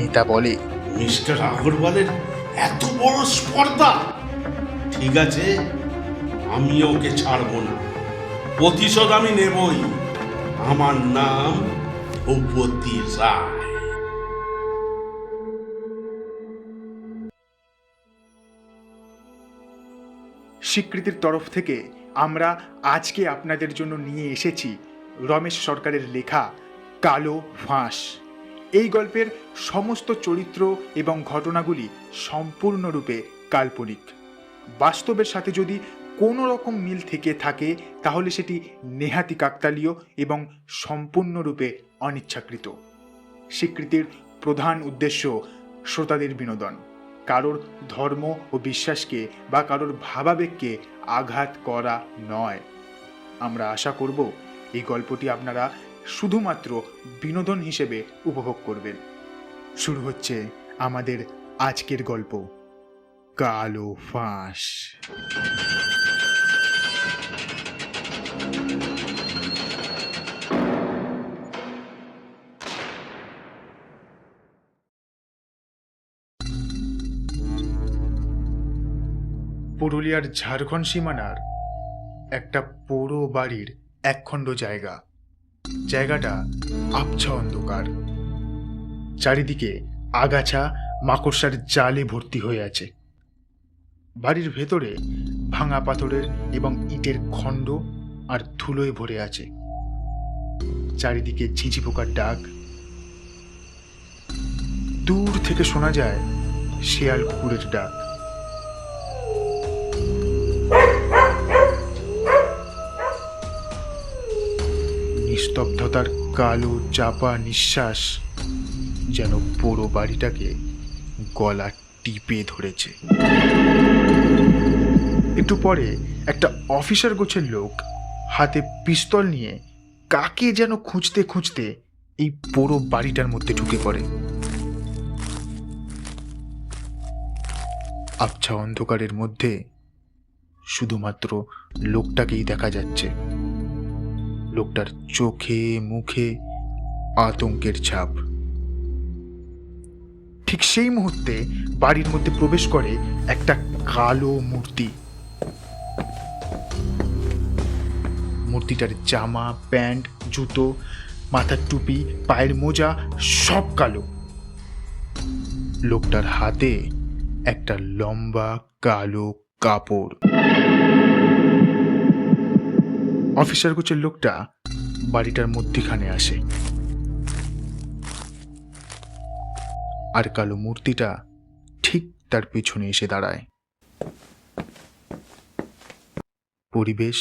মেহতা বলে, মিস্টার আগরওয়ালের এত বড় স্পর্ধা! ঠিক আছে, আমি ওকে ছাড়বো না, প্রতিশোধ আমি নেবই। আমার নাম ভূপতি রায়। স্বীকৃতির তরফ থেকে আমরা আজকে আপনাদের জন্য নিয়ে এসেছি রমেশ সরকারের লেখা কালো ফাঁস। এই গল্পের সমস্ত চরিত্র এবং ঘটনাগুলি সম্পূর্ণরূপে কাল্পনিক। বাস্তবের সাথে যদি কোনো রকম মিল থেকে থাকে তাহলে সেটি নেহাতি কাকতালীয় এবং সম্পূর্ণরূপে অনিচ্ছাকৃত। স্বীকৃতির প্রধান উদ্দেশ্য শ্রোতাদের বিনোদন, কারোর ধর্ম ও বিশ্বাসকে বা কারোর ভাবাবেগকে আঘাত করা নয়। আমরা আশা করব এই গল্পটি আপনারা শুধুমাত্র বিনোদন হিসেবে উপভোগ করবেন। শুরু হচ্ছে আমাদের আজকের গল্প, কালো ফাঁস। পুরুলিয়ার ঝাড়খণ্ড সীমানার একটা পোড়ো বাড়ির একখণ্ড জায়গাটা আবছা অন্ধকার। চারিদিকে আগাছা মাকড়সার জালে ভর্তি হয়ে আছে। বাড়ির ভেতরে ভাঙা পাথরের এবং ইটের খণ্ড আর ধুলোয় ভরে আছে। চারিদিকে ঝিঁঝি পোকার ডাক। দূর থেকে শোনা যায় শেয়াল কুকুরের ডাক। নিস্তব্ধতার কালো চাপা নিঃশ্বাস যেন পুরো বাড়িটাকে গলা টিপে ধরেছে। একটু পরে একটা অফিসার গোছের লোক হাতে পিস্তল নিয়ে কাকে যেন খুঁজতে খুঁজতে এই পুরো বাড়িটার মধ্যে ঢুকে পড়ে। আবছা অন্ধকারের মধ্যে শুধুমাত্র লোকটাকেই দেখা যাচ্ছে। লোকটার চোখে মুখে আতঙ্কের ছাপ। ঠিক সেই মুহূর্তে বাড়ির মধ্যে প্রবেশ করে একটা কালো মূর্তি। মূর্তিটার জামা, প্যান্ট, জুতো, মাথার টুপি, পায়ের মোজা সব কালো। লোকটার হাতে একটা লম্বা কালো কাপড়। অফিসার গোছের লোকটা বাড়িটার মধ্যখানে আসে, আর কালো মূর্তিটা ঠিক তার পিছনে এসে দাঁড়ায়। পরিবেশ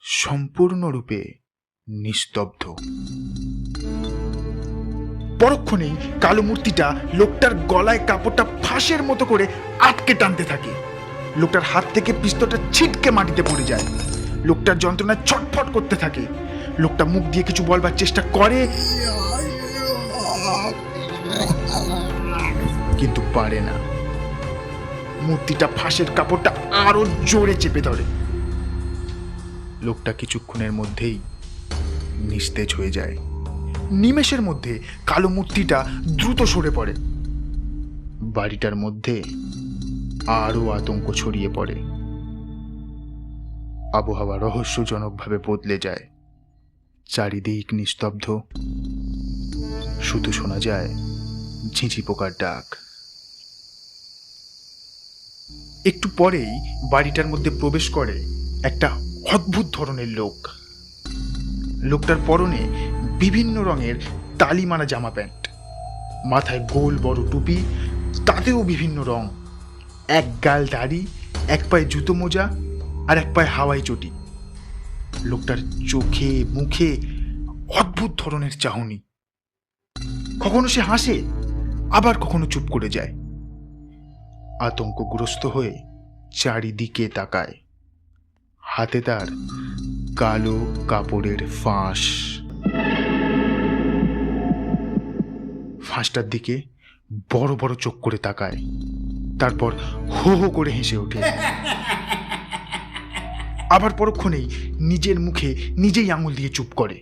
সম্পূর্ণরূপে নিস্তব্ধ। পরক্ষণেই কালো মূর্তিটা লোকটার গলায় কাপড়টা ফাঁসের মতো করে আটকে টানতে থাকে। লোকটার হাত থেকে পিস্তলটা ছিটকে মাটিতে পড়ে যায়। লোকটার যন্ত্রণায় ছটফট করতে থাকে। লোকটা মুখ দিয়ে কিছু বলবার চেষ্টা করে, কিন্তু পারে না। মূর্তিটা ফাঁসের কাপড়টা আরো জোরে চেপে ধরে। লোকটা কিছুক্ষণের মধ্যেই নিস্তেজ হয়ে যায়। নিমেষের মধ্যে কালো মূর্তিটা দ্রুত সরে পড়ে। বাড়িটার মধ্যে আরো আতঙ্ক ছড়িয়ে পড়ে। আবহাওয়া রহস্যজনকভাবে বদলে যায়। চারিদিক নিস্তব্ধ, শুধু শোনা যায় ঝিঁঝি পোকার ডাক। একটু পরেই বাড়িটার মধ্যে প্রবেশ করে একটা অদ্ভুত ধরনের লোক। লোকটার পরনে বিভিন্ন রঙের তালি মারা জামা প্যান্ট, মাথায় গোল বড় টুপি, তাতেও বিভিন্ন রং, এক গাল দাড়ি, এক পায়ে জুতো মোজা আর এক পায়ে হাওয়াই চটি। লোকটার চোখে মুখে অদ্ভুত ধরনের চাহনি। কখনো সে হাসে, আবার কখনো চুপ করে যায়। আতঙ্কগ্রস্ত হয়ে চারিদিকে তাকায়। হাতে তার কালো কাপড়ের ফাঁস। ফাঁসটার দিকে বড় বড় চোখ করে তাকায়, তারপর হো হো করে হেসে ওঠে। আবার পরক্ষণেই নিজের মুখে নিজেই আঙুল দিয়ে চুপ করে।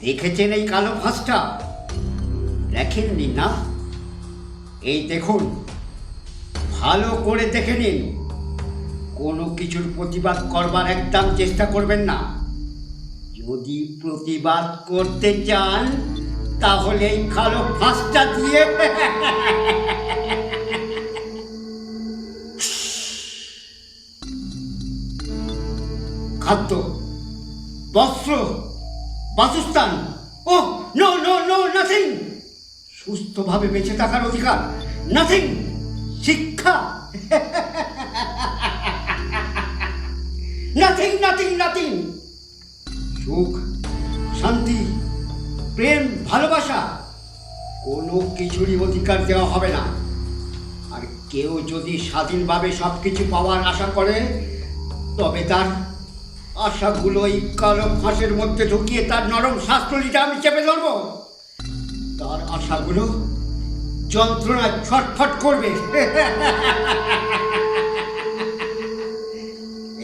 দেখেছেন এই কালো ফাঁসটা? দেখেননি না? এই দেখুন, ভালো করে দেখে নিন। কোনো কিছুর প্রতিবাদ করবার একদম চেষ্টা করবেন না। যদি প্রতিবাদ করতে চান তাহলে এই কালো ফাঁসটা দিয়ে খাদ্য, বস্ত্র, বাসস্থান, ও নো নো নো নাথিং। সুস্থভাবে বেঁচে থাকার অধিকার, নাথিং। শিক্ষা, নাথিং নাথিং নাথিং। সুখ, শান্তি, প্রেম, ভালোবাসা, কোনো কিছুরই অধিকার দেওয়া হবে না। আর কেউ যদি স্বাধীনভাবে সবকিছু পাওয়ার আশা করে, তবে তার আশাগুলো এই কালো ফাঁসের মধ্যে ঢুকিয়ে তার নরম শাস্ত্রলিটা আমি চেপে ধরব। তার আশাগুলো যন্ত্রণায় ছটফট করবে।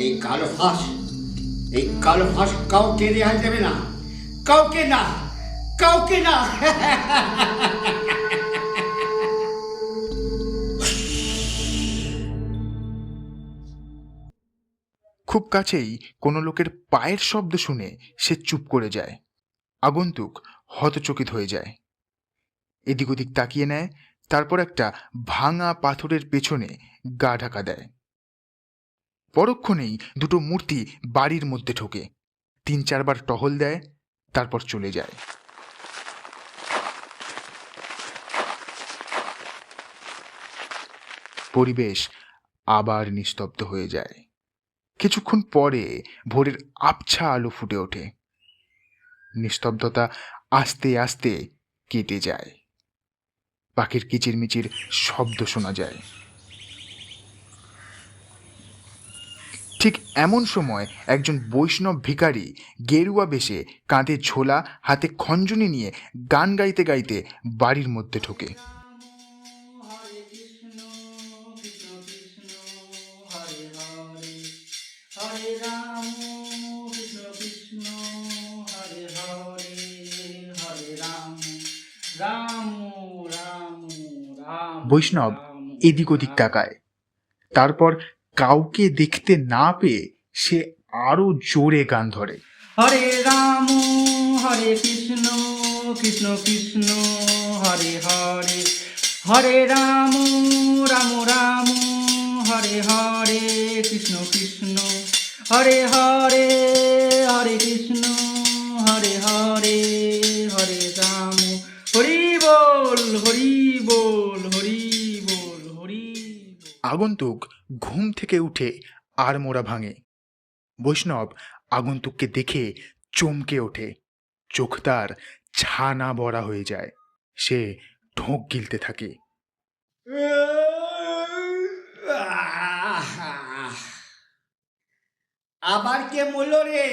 এই কালো ফাঁস, এই কালো ফাঁস কাউকে রেহাই দেবে না, কাউকে না, কাউকে না। খুব কাছেই কোনো লোকের পায়ের শব্দ শুনে সে চুপ করে যায়। আগন্তুক হতচকিত হয়ে যায়, এদিক ওদিক তাকিয়ে নেয়, তারপর একটা ভাঙা পাথরের পেছনে গা ঢাকা দেয়। পরক্ষণেই দুটো মূর্তি বাড়ির মধ্যে ঢোকে, 3-4 বার টহল দেয়, তারপর চলে যায়। পরিবেশ আবার নিস্তব্ধ হয়ে যায়। কিছুক্ষণ পরে ভোরের আবছা আলো ফুটে ওঠে। নিস্তব্ধতা আস্তে আস্তে কেটে যায়। পাখির কিচিরমিচির শব্দ শোনা যায়। ঠিক এমন সময় একজন বৈষ্ণব ভিখারি গেরুয়া বেশে, কাঁধে ঝোলা, হাতে খঞ্জনি নিয়ে গান গাইতে গাইতে বাড়ির মধ্যে ঢোকে। হরে কৃষ্ণ কৃষ্ণ কৃষ্ণ হরে হরে হরে রাম কৃষ্ণ কৃষ্ণ হরে হরে হরে রাম রাম রাম রাম। বৈষ্ণব এদিক ওদিক তাকায়, তারপর কাউকে দেখতে না পেয়ে সে আরো জোরে গান ধরে। হরে রাম হরে কৃষ্ণ কৃষ্ণ কৃষ্ণ হরে হরে হরে রাম রাম রাম হরে হরে কৃষ্ণ কৃষ্ণ হরে হরে হরে কৃষ্ণ হরে হরে হরে রাম। হরি বল হরি বল হরি বল হরি বল। আগন্তুক ঘুম থেকে উঠে আড়মোড়া ভাঙে। বৈষ্ণব আগন্তুককে দেখে চমকে ওঠে, চোখ তার ছানা বড়া হয়ে যায়। সে ঢোক গিলতে থাকে। আবার কে মূল্য রে?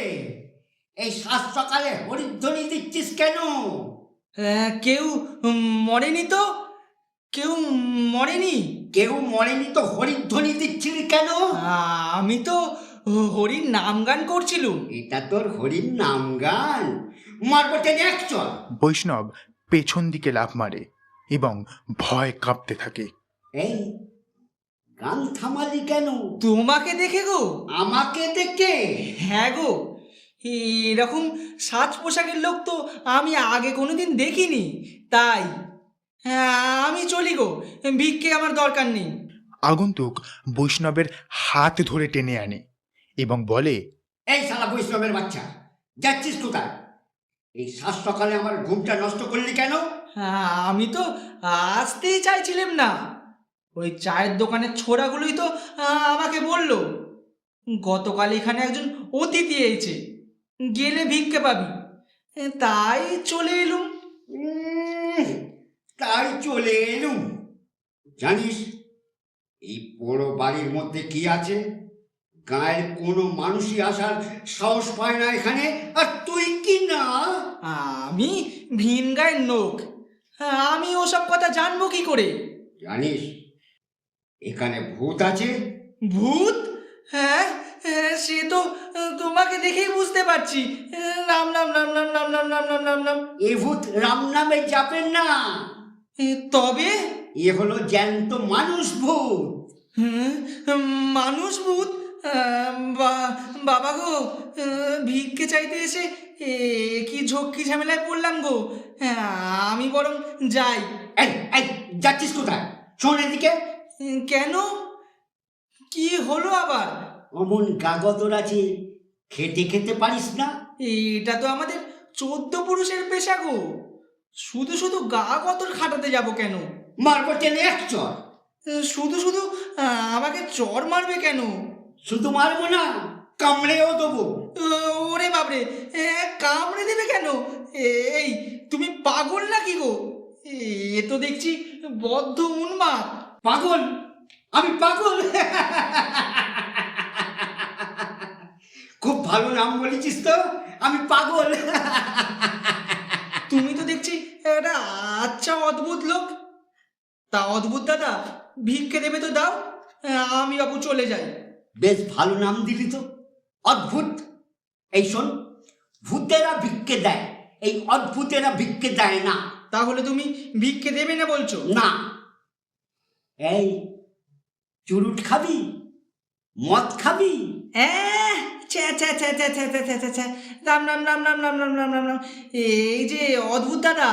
এই সাত সকালে হরিধ্বনি দিচ্ছিস কেন? কেউ মরেনি তো, কেউ মরেনি। কেউ মরেনি তো হরিধ্বনি দিচ্ছিলি কেন? আমি তো হরির নাম গান করছিলুম। এটা তোর হরির নাম গান? মারবো টেনে এক চল। বৈষ্ণব পেছন দিকে লাফ মারে এবং ভয় কাঁপতে থাকে। এই গান থামালি কেন? তোমাকে দেখে গো। আমাকে দেখে? হ্যাঁ গো, এরকম সাজ পোশাকের লোক তো আমি আগে কোনোদিন দেখিনি, তাই হ্যাঁ আমি চলি গো, ভিক্ষে আমার দরকার নেই। আগন্তুক বৈষ্ণবের হাত ধরে টেনে আনে এবং বলে, এই শালা বৈষ্ণবের বাচ্চা, যাচ্ছিস কোথায়? এই সাত সকালে আমার ঘুমটা নষ্ট করলি কেন? আমি তো আসতেই চাইছিলাম না, ওই চায়ের দোকানের ছোড়াগুলোই তো আমাকে বলল গতকাল এখানে একজন অতিথি এসেছে, গেলে ভিক্ষে পাবি, তাই চলে এলুম। তাই চলে এলুম? জানিস এই বড় বাড়ির মধ্যে কি আছে? গায়ের কোনো মানুষই আসার সাহস পায় না এখানে, আর তুই কি না? আমি ভিন গায়ের লোক, আমি ওসব কথা জানবো কি করে? জানিস এখানে ভূত আছে? ভূত? হ্যাঁ, সে তো তোমাকে আপনাকে দেখেই বুঝতে পারছি। রাম নাম নাম নাম নাম নাম নাম নাম নাম নাম। এ ভূত রাম নামে যাবেন না, তবে এ হলো জ্যান্ত মানুষ ভূত। মানুষ ভূত? বাবা গো, ভিক্ষে চাইতে এসে কি ঝক্কি ঝামেলায় পড়লাম গো। আমি বরং যাই। এই এই যাচ্ছিস কোথায়? শোন এদিকে। কেন, কি হলো আবার? অমন গাগতর আছে, খেতে খেতে পারিস না? এটা তো আমাদের 14 পুরুষের পেশা গো। শুধু শুধু গা গতর খাটাতে যাব কেন? মারবো টেনে এক চর। শুধু শুধু আমাকে চর মারবে কেন? শুধু মারবো না, কামড়েও দেবো। ওরে বাবরে, কামড়ে দেবে কেন? এই তুমি পাগল নাকি গো? এ তো দেখছি বদ্ধ উন্মাদ। পাগল? আমি পাগল? খুব ভালো নাম বলেছিস তো, আমি পাগল। তুমি তো দেখছি একটা আচ্ছা অদ্ভুত লোক। তা অদ্ভুত দাদা, ভিক্ষে দেবে তো দাও, আমি বাবু চলে যাই। বেশ ভালো নাম দিলি তো, অদ্ভুত। এই শোন, ভূতেরা ভিক্ষে দেয়, এই অদ্ভুতেরা ভিক্ষে দেয় না। তাহলে তুমি ভিক্ষে দেবে না বলছো? না। এই চুরুট খাবি? মদ খাবি? রাম রাম রাম রাম রাম রাম রাম রাম রাম। এই যে অদ্ভুত দাদা,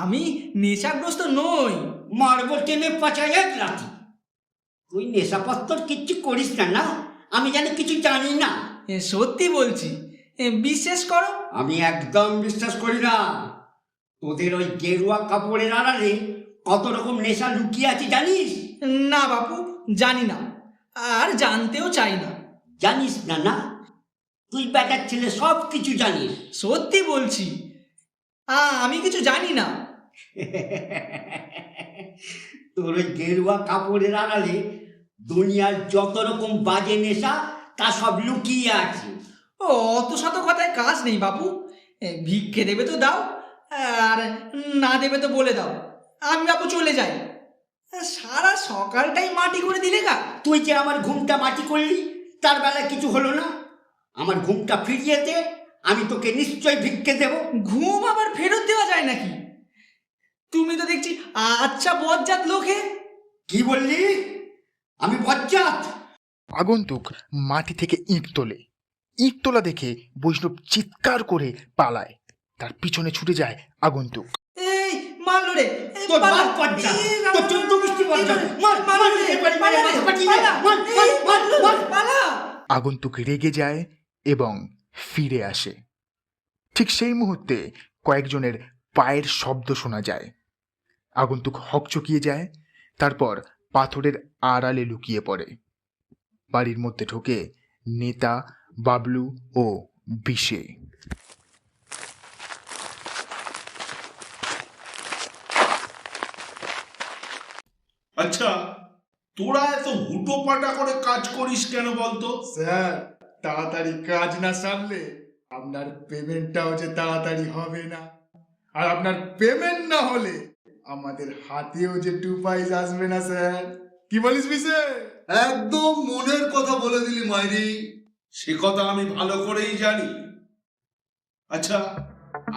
আমি নেশাগ্রস্ত নই। মারবো টেনে পাচায় এক রাতি। তুই নেশাপত্তর কিচ্ছু করিস না, না? আমি জানি কিছু জানি না। সত্যি বলছি, বিশ্বাস করো। আমি একদম বিশ্বাস করি না। তোদের ওই গেরুয়া কাপড়ের আড়ালে কত রকম নেশা লুকিয়ে আছে জানিস? না বাপু, জানি না, আর জানতেও চাই না। জানিস না? না, তুই বেটার ছেলে, সব কিছু জানিস। সত্যি বলছি, আমি কিছু জানি না। তোর ওই গেরুয়া কাপড়ের আড়ালে দুনিয়ার যত রকম বাজে নেশা তা সব লুকিয়ে আছে। অত শত কথায় কাজ নেই বাপু। ভিক্ষে দেবে তো দাও, আর না দেবে তো বলে দাও, আমি বাপু চলে যাই। সারা সকালটাই মাটি করে দিলে গা। তুই যে আমার ঘুমটা মাটি করলি, তার বেলায় কিছু হলো না। আমার ঘুমটা ফিরিয়ে দে, আমি তোকে নিশ্চয় ভিক্ষে দেব। ঘুম আবার ফেরত দেওয়া যায় নাকি? তুমি তো দেখছি আচ্ছা বজ্জাত লোকে। কি বললি? আমি বজ্জাত? আগন্তুক মাটি থেকে ইট তোলে। ইট তোলা দেখে বৈষ্ণব চিৎকার করে পালায়। তার পিছনে ছুটে যায় আগন্তুক। এই মারলো রে, তোর বাপ বজ্জাত, তোর চোদ্দ গোষ্ঠী বজ্জাত। মার মার এবারে মার, মাথা ফাটিয়ে দে। মার মার মার মার। আগন্তুক রেগে যায় এবং ফিরে আসে। ঠিক সেই মুহূর্তে কয়েকজনের পায়ের শব্দ শোনা যায়। আগন্তুক হকচকিয়ে যায়, তারপর পাথরের আড়ালে লুকিয়ে পড়ে। বাড়ির মধ্যে ঢোকে নেতা, বাবলু ও বিশে। আচ্ছা, তোরা এত হুটো পাটা করে কাজ করিস কেন বলতো? স্যার, তাড়াতাড়ি কাজ না সারলে আপনার পেমেন্টটাও যে তাড়াতাড়ি হবে না, আর আপনার পেমেন্ট না হলে আমাদের হাতেও যে 2 পয়সা আসবে না স্যার। কি বলিস বিশে? একদম মনের কথা বলে দিলি মাইরি। সে কথা আমি ভালো করেই জানি। আচ্ছা,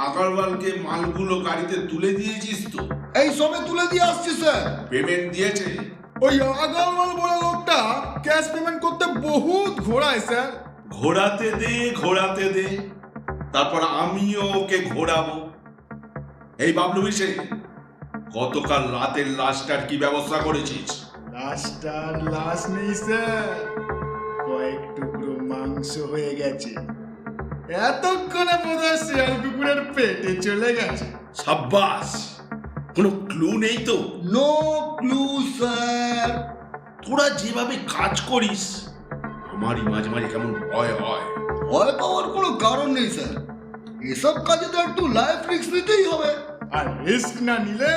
আগরওয়ালকে মালগুলো গাড়িতে তুলে দিয়েছিস তো? এই সবে তুলে দিয়ে আসছি স্যার। পেমেন্ট দিয়েছে? ওই আগরওয়াল বড় লোকটা ক্যাশ পেমেন্ট করতে বহুত ঘোরায় স্যার। ঘোরাতে দে, ঘোরাতে দে, তারপর আমিও ওকে ঘোরাবো। এই বাবলু বিশে, গতকাল রাতের লাশটার কি ব্যবস্থা করেছিস? লাশটার লাশ নেই স্যার, কয়েক টুকরো মাংস হয়ে গেছে। এতক্ষণে বোধহয় শিয়াল কুকুরের পেটে চলে গেছে। সাব্বাস! কোনো ক্লু নেই তো? No clue sir. তোরা যেভাবে কাজ করিস আমারই মাঝে মাঝে কেমন ভয় হয়। ভয় পাওয়ার কোনো কারণ নেই স্যার, এসব কাজে তো একটু লাইফ রিস্ক নিতেই হবে। আর রিস্ক না নিলে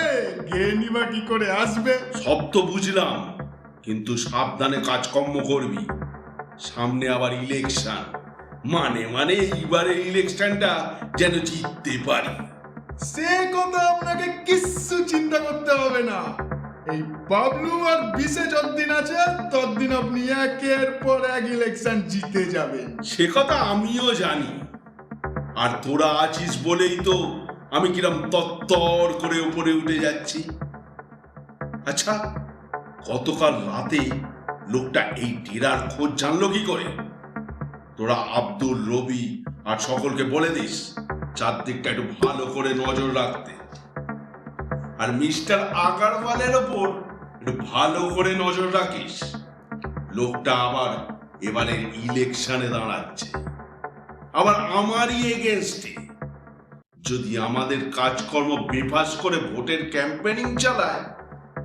গেনি বা কি করে আসবে? সব তো বুঝলাম, কিন্তু সাবধানে কাজকর্ম করবি। সামনে আবার ইলেকশন, মানে এইবারে ইলেকশনটা যেন জিততে পারি। সে কথা আপনাকে কিচ্ছু চিন্তা করতে হবে না। এই বাবলু আর বিশে যতদিন আছে ততদিন আপনি একের পর এক ইলেকশন জিতে যাবেন। সে কথা আমিও জানি, আর তোরা আছিস বলেই তো আমি কিরম তত্তর করে উপরে উঠে যাচ্ছি। আচ্ছা, গতকাল রাতে লোকটা এই ডেরার খোঁজ জানলো কি করে? তোরা আব্দুল, রবি আর সকলকে বলে দিস চারদিকটা একটু ভালো করে নজর রাখতে, আর মিস্টার আগারওয়ালের ওপর একটু ভালো করে নজর রাখিস। লোকটা আবার এবারের ইলেকশনে দাঁড়াচ্ছে, আবার আমারই এগেনস্টে। যদি আমাদের কাজকর্ম বেফাস করে ভোটের ক্যাম্পেনিং চালায়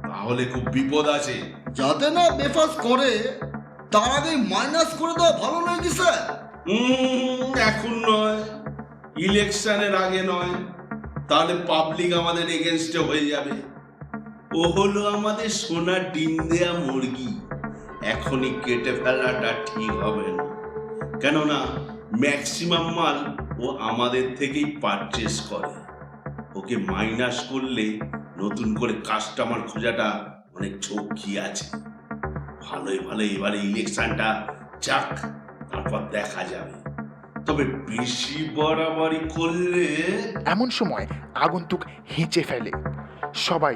তাহলে খুব বিপদ আছে। যাতে না বেফাস করে তার আগে মাইনাস করে দেওয়া ভালো নয় কি স্যার? এখন নয়, ইলেকশনের আগে নয়, তাহলে পাবলিক আমাদের এগেনস্টে হয়ে যাবে। ও হলো আমাদের সোনার ডিম দেয়া মুরগি, এখনই কেটে ফেলাটা ঠিক হবে না। কেননা ম্যাক্সিমাম মাল ও আমাদের থেকেই পারচেস করে। ওকে মাইনাস করলে নতুন করে কাস্টমার খোঁজাটা অনেক ঝক্কি আছে। ভালোই ভালো এবারে ইলেকশনটা যাক, তারপর দেখা যাবে। তবে বেশি বাড়াবাড়ি করলে। এমন সময় আগন্তুক হেঁচে ফেলে, সবাই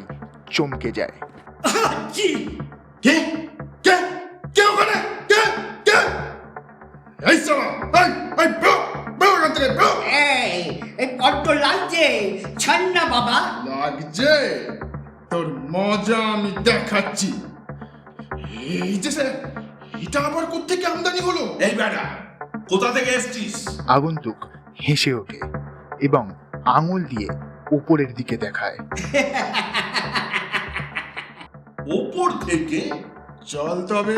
চমকে যায়। জি, কে কে কে ওখানে? কে কে? এই সালা, এই ব্রো ব্রো এখান থেকে ব্রো। এই বড্ড লাগছে, ছাড় না বাবা। লাগছে? তোর মজা আমি দেখাচ্ছি। এই যে স্যার, এটা আবার কোত্থেকে আমদানি হলো? এই বেটা, কোথা থেকে এসছিস? আগন্তুক হেসে ওঠে এবং আঙুল দিয়ে উপরের দিকে দেখায়। ওপর থেকে? চল তবে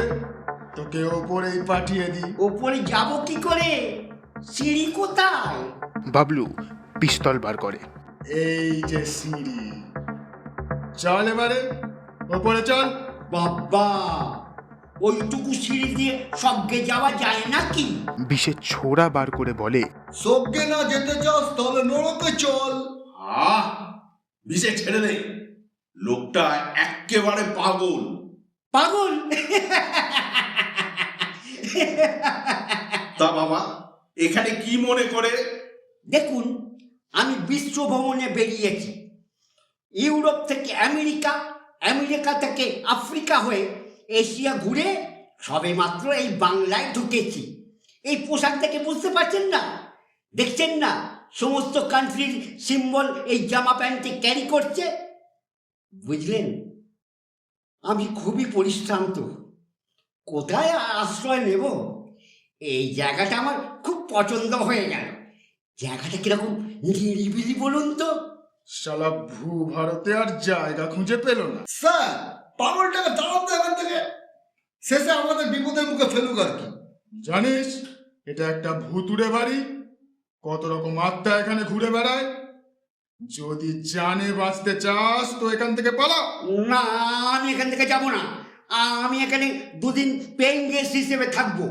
তোকে ওপরেই পাঠিয়ে দিই। ওপরে যাব কি করে? সিঁড়ি কোথায়? বাবলু পিস্তল বার করে। এই যে সিঁড়ি, চল এবারে ওপরে চল। বাবা, ওইটুকু সিঁড়ি দিয়ে সবকে যাওয়া যায় নাকি? বিষে ছোড়া বার করে বলে, সবকে না যেতে চাস তাহলে নরকে চল। বিষে ছেড়ে দে, লোকটা একেবারে পাগল। পাগল? তা বাবা, এখানে কি মনে করে? দেখুন, আমি বিশ্ব ভ্রমণে বেরিয়েছি। ইউরোপ থেকে আমেরিকা, আমেরিকা থেকে আফ্রিকা হয়ে এশিয়া ঘুরে সবেমাত্র এই বাংলায় ঢুকেছি। এই পোশাক দেখে বুঝতে পারছেন না? দেখছেন না সমস্ত কান্ট্রির সিম্বল এই জামা প্যান্টে ক্যারি করছে? বুঝলেন, আমি খুবই পরিশ্রান্ত। কোথায় আশ্রয় নেব? এই জায়গাটা আমার খুব পছন্দ হয়ে গেল। জায়গাটা কিরকম নিরিবিলি বলুন তো। শালা ভূ ভারতে আর জায়গা খুঁজে পেল না। স্যার, পাগলটাকে দাঁড়াতে এখান থেকে, শেষে আমাদের বিপদের মুখে ফেলুক আর কি। জানিস এটা একটা ভুতুড়ে বাড়ি, কত রকম আত্মা এখানে ঘুরে বেড়ায়। যদি জানে বাঁচতে চাস তো এখান থেকে পালা। না, আমি এখান থেকে যাব না। আমি এখানে দুদিন পেইং গেস্ট হিসেবে থাকবো।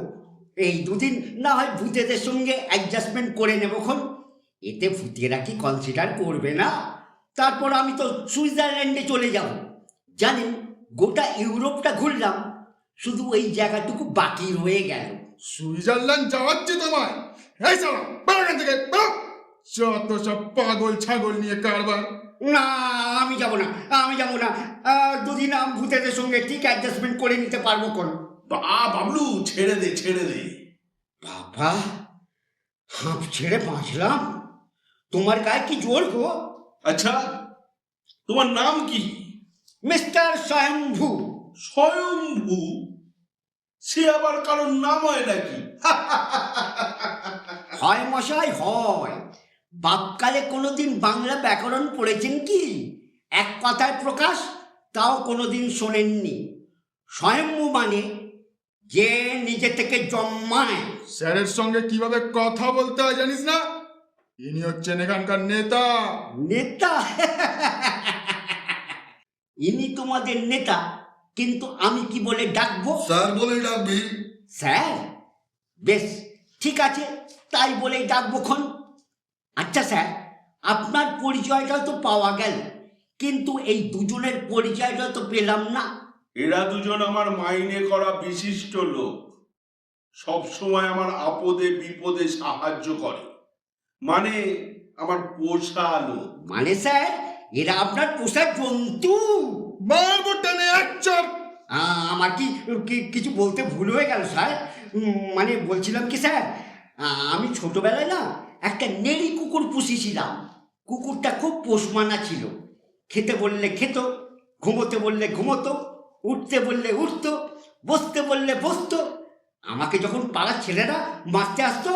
এই দুদিন না হয় ভূতেদের সঙ্গে অ্যাডজাস্টমেন্ট করে নেবক্ষণ। এতে ভূতেরা কি কনসিডার করবে না? তারপর আমি তো সুইজারল্যান্ডে চলে যাব। জানেন, গোটা ইউরোপটা ঘুরলাম, শুধু এই জায়গাটুকু বাকি রয়ে গেল। সুইজারল্যান্ড যাওয়াচ্ছে তোমায়? এই চলো বেরো এখান থেকে, বেরো। যত সব পাগল ছাগল নিয়ে কারবার। না, আমি যাব না, আমি যাব না। দুদিন আমি ভূতেদের সঙ্গে ঠিক অ্যাডজাস্টমেন্ট করে নিতে পারবো কোন। বাবলু, ছেড়ে দে, ছেড়ে দে। বাবা, হাঁপ ছেড়ে বাঁচলাম। তোমার গায়ে কি জোর গো? আচ্ছা, তোমার নাম কি? মিস্টার স্বয়ম্ভু। স্বয়ম্ভু? সে আবার কারোর নাম হয় নাকি? হয় মশাই হয়। বাপকালে কোনোদিন বাংলা ব্যাকরণ পড়েছেন কি? এক কথায় প্রকাশ, তাও কোনোদিন শোনেননি। স্বয়ম্ভু মানে যে নিজে থেকে জন্মায়। স্যারের সঙ্গে কিভাবে কথা বলতে হয় জানিস না? ইনি হচ্ছেন এখানকার নেতা। নেতা? ইনি তোমাদের নেতা, কিন্তু আমি কি বলে ডাকবো? স্যার বলেই ডাকবি। স্যার? বেশ, ঠিক আছে, তাই বলেই ডাকবো খন। আচ্ছা স্যার, আপনার পরিচয়টাও তো পাওয়া গেল, কিন্তু এই দুজনের পরিচয়টা তো পেলাম না। এরা দুজন আমার মাইনে করা বিশিষ্ট লোক, সব সময় আমার আপদে বিপদে সাহায্য করে, মানে আমার পোষা লোক। মানে স্যার এরা আপনার পোষা জন্তু? মারবো টেনে এক চড়। আমার কি কিছু বলতে ভুল হয়ে গেল স্যার? মানে বলছিলাম কি স্যার, আমি ছোটবেলায় না একটা নেড়ি কুকুর পুষেছিলাম। কুকুরটা খুব পোষমানা ছিল, খেতে বললে খেত, ঘুমোতে বললে ঘুমোতো, উঠতে বললে উঠতো, বসতে বললে বসতো। আমাকে যখন পাড়ার ছেলেরা মারতে আসতো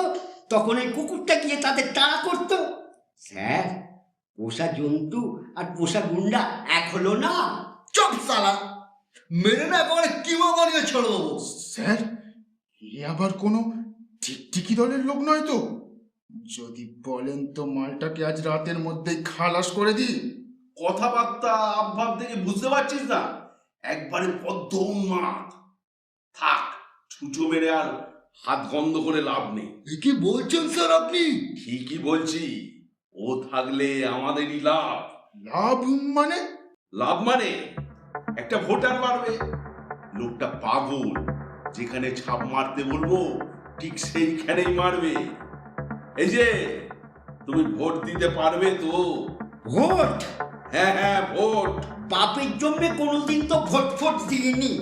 তখন এই কুকুরটা গিয়ে তাদের তাড়া করতো। স্যার পোষা জন্তু আর পোষা গুন্ডা এক হলো না? চপ সালা, মেরে না একেবারে কিমা বানিয়ে ছেড়ে দেবো। স্যার এ আবার কোনো টিকটিকি দলের লোক নয় তো? যদি বলেন তো মালটাকে আজ রাতের মধ্যেই খালাস করে দিই। কথাবার্তা আবভাব থেকে বুঝতে পারছিস না? একবারে বদ্ধ উন্মাদ। থাক, ছুঁচো মেরে আর হাত গন্ধ করে লাভ নেই। এ কি বলছেন স্যার আপনি? ঠিকই বলছি, ও থাকলে আমাদেরই লাভ। লাভ মানে? লাভ মানে একটা ভোটার বাড়বে। লোকটা পাগল, যেখানে ছাপ মারতে বলবো ঠিক সেইখানেই মারবে। এই যে, তুমি ভোট দিতে পারবে তো? ভোট? হ্যাঁ হ্যাঁ, ভোট। বাপের জন্যে কোনোদিন তো ভোট ফোট দিইনি,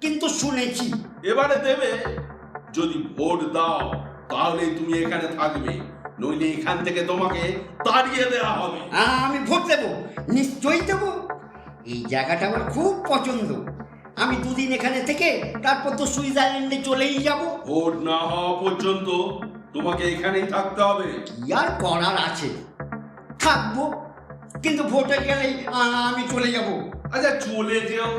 কিন্তু শুনেছি। এবারে দেবে। যদি ভোট দাও তাহলে তুমি এখানে থাকবে, নইলে এখান থেকে তোমাকে তাড়িয়ে দেওয়া হবে। আমি ভোট দেবো, নিশ্চয়ই দেবো। এই জায়গাটা আমার খুব পছন্দ। আমি দুদিন এখানে থেকে তারপর তো সুইজারল্যান্ডে চলেই যাব। ভোট না হওয়া পর্যন্ত তোমাকে এখানেই থাকতে হবে। কি আর করার আছে, থাকবো। কিন্তু ভোটে গেলেই আমি চলে যাব। আচ্ছা চলে যেও,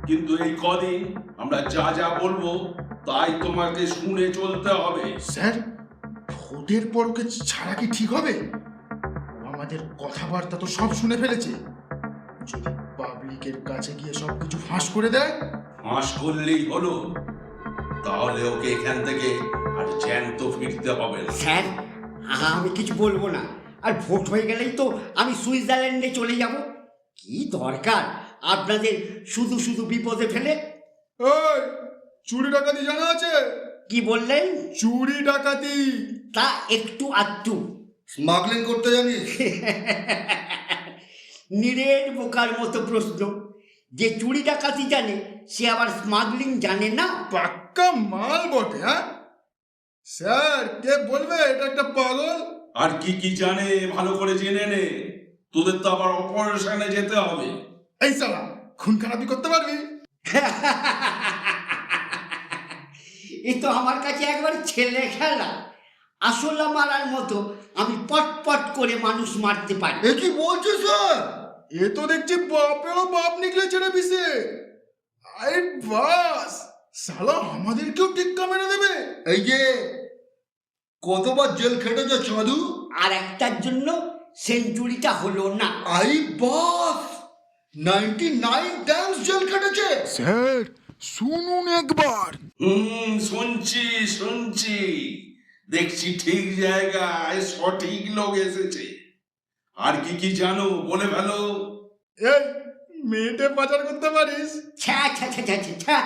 কিন্তু এই কদিন আমরা যা যা বলবো তাই তোমাকে শুনে চলতে হবে। স্যার ভোটের পর ওকে ছাড়া কি ঠিক হবে? ও আমাদের কথাবার্তা তো সব শুনে ফেলেছে। যদি পাবলিকের কাছে গিয়ে সব কিছু ফাঁস করে দেয়? ফাঁস করলেই হলো, তাহলে ওকে এখান থেকে আর জ্যান্ত ফিরতে হবে না। স্যার আমি কিছু বলবো না, আর ভোট হয়ে গেলেই তো আমি সুইজারল্যান্ডে চলে যাব। কি দরকার আপনাদের শুধু শুধু বিপদে ফেলে? ওই চুরি ডাকাতি জানা আছে? কি বললেন? চুরি ডাকাতি। তা একটু আধটু। স্মাগলিং করতে জানিস? নিরেট বোকার মতো প্রশ্ন। যে চুরি ডাকাতি জানে সে আবার স্মাগলিং জানে না? পাক্কা মাল বটে। হ্যাঁ স্যার, কে বলবে এটা একটা পাগল? আর কি কি জানে ভালো করে জেনে নে, তোদের তো আবার অপারেশনে যেতে হবে। এই সালা, খুন খারাপি করতে পারবি? এ তো আমার কাছে একবার ছেলে খেলা। আসলা মারার মতো আমি পট পট করে মানুষ মারতে পারি। এ কি বলছে স্যার? এ তো দেখছি বাপেরও বাপ নিকলে ছেড়ে পিছে। আরে বাস, সালা আমাদেরকেও টিক্কা মেরে দেবে। এই যে কতবার জেল খেটেছে সাধু? আর একটার জন্য সেঞ্চুরিটা হলো না। আই বাস, 99 টাইমস জেল খেটেছে। স্যার শুনুন একবার। শুনছি শুনছি, দেখছি ঠিক জায়গায় সঠিক লোক এসেছে। আর কি কি জানো বলে ফেলো। এই মেয়েটে পাচার করতে পারিস? ছ্যা ছ্যা ছ্যা ছ্যা ছ্যা ছ্যা।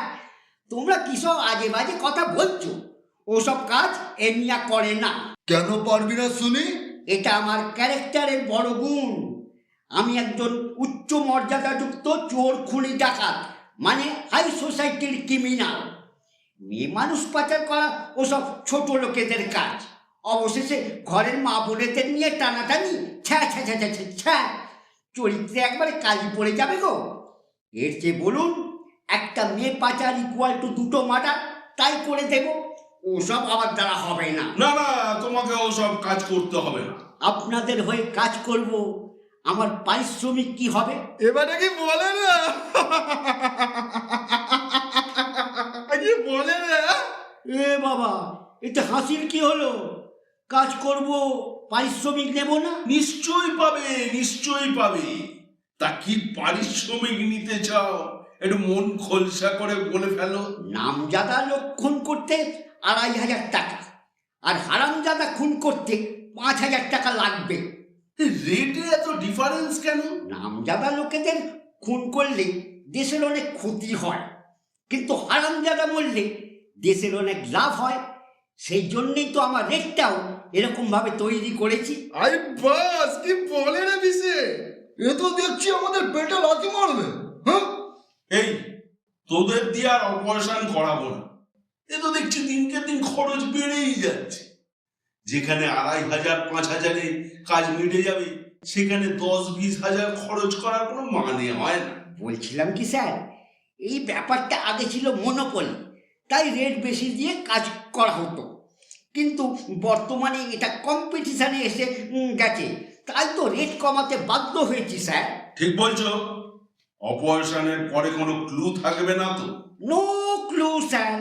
তোমরা কিসব আজে বাজে কথা বলছো? ওসব কাজ এমনিয়া করে না। কেন পারবি না শুনি? এটা আমার ক্যারেক্টারের বড় গুণ। আমি একজন উচ্চ মর্যাদাযুক্ত চোর খুনি ডাকাত, মানে হাই সোসাইটির ক্রিমিনাল। মেয়ে মানুষ পাচার করা ওসব ছোট লোকেদের কাজ। অবশেষে ঘরের মা বোনেদের নিয়ে টানাটানি, ছ্যা ছ্যা ছ্যা ছ্যা ছ্যা ছ্যা। চরিত্রে একবারে কালি পড়ে যাবে গো। এর চেয়ে বলুন একটা মেয়ে পাচার ইকুয়াল টু 2 মার্ডার, তাই করে দেব। ওসব আমার দ্বারা হবে না। না না, তোমাকে ওসব কাজ করতে হবে না। আপনাদের হয়ে কাজ করব, আমার পারিশ্রমিক কি হবে? এবারে কি বলে না? কি বলে না? এ বাবা, এটা হাসির কি হলো? কাজ করব, পারিশ্রমিক নেব না? নিশ্চয়ই পাবে, নিশ্চয়ই পাবে। তা কি পারিশ্রমিক নিতে চাও একটু মন খোলসা করে বলে ফেলো। নামজাদা লোক খুন করতে 2500 টাকা, আর হারামজাদা খুন করতে 5000 টাকা লাগবে। রেটে এত ডিফারেন্স কেন? নামজাদা লোকেদের খুন করলে দেশের অনেক ক্ষতি হয়, কিন্তু হারামজাদা মরলে দেশের অনেক লাভ হয়। সেই জন্যই তো আমার রেটটাও এরকম ভাবে তৈরি করেছি। আরে বাস, কি বলে রে বিশে? এ তো দেখছি আমাদের পেটে লাথি মারবে। হ্যাঁ, এই তোদের দিয়ে আর অপারেশন করাবো না। এ তো দেখছি দিনকে দিন খরচ বেড়েই যাচ্ছে। যেখানে 2500 5000-এ কাজ মিটে যাবে, সেখানে 10-20 হাজার খরচ করার কোনো মানে হয় না। বলছিলাম কি স্যার, এই ব্যাপারটা আগে ছিল মনোপলি, তাই রেট বেশি দিয়ে কাজ করা হতো। কিন্তু বর্তমানে এটা কম্পিটিশনে এসে গেছে, তাই তো রেট কমাতে বাধ্য হয়েছি স্যার। ঠিক বলছো। অপারেশনের পরে কোনো ক্লু থাকবে না তো? No clue sir.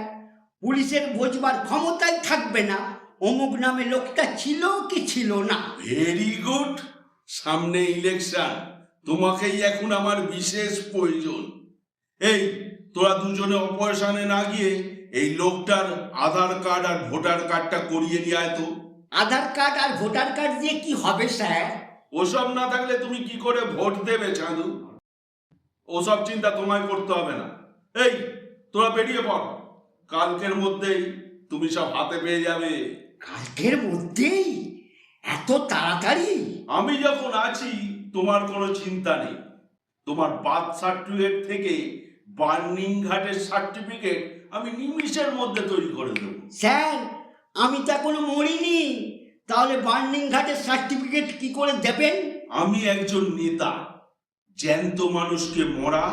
পুলিশের বোঝবার ক্ষমতাই থাকবে না অমুক নামে লোকটা ছিল কি ছিল না। Very good. সামনে ইলেকশন, তোমাকেই এখন আমার বিশেষ প্রয়োজন। এই তোরা দুজনে অপারেশনে না গিয়ে এই লোকটার আধার কার্ড আর ভোটার কার্ডটা করিয়ে নিয়ে আয় তো। আধার কার্ড আর ভোটার কার্ড দিয়ে কি হবে স্যার? ওসব না থাকলে তুমি কি করে ভোট দেবে চাঁদু? ওসব চিন্তা তোমায় করতে হবে না। এই তোরা বেরিয়ে পড়, কালকের মধ্যেই তুমি সব হাতে পেয়ে যাবে। কালকের মধ্যেই? এত তাড়াতাড়ি? আমি যখন আছি তোমার কোনো চিন্তা নেই। তোমার বার্থ সার্টিফিকেট থেকে বার্নিং ঘাটের সার্টিফিকেট আমি নিমিষের মধ্যে তৈরি করে দেবো। স্যার, আমি তো এখনো মরিনি, তাহলে বার্নিং ঘাটের সার্টিফিকেট কি করে দেবেন? আমি একজন নেতা, জ্যান্ত মানুষকে মরা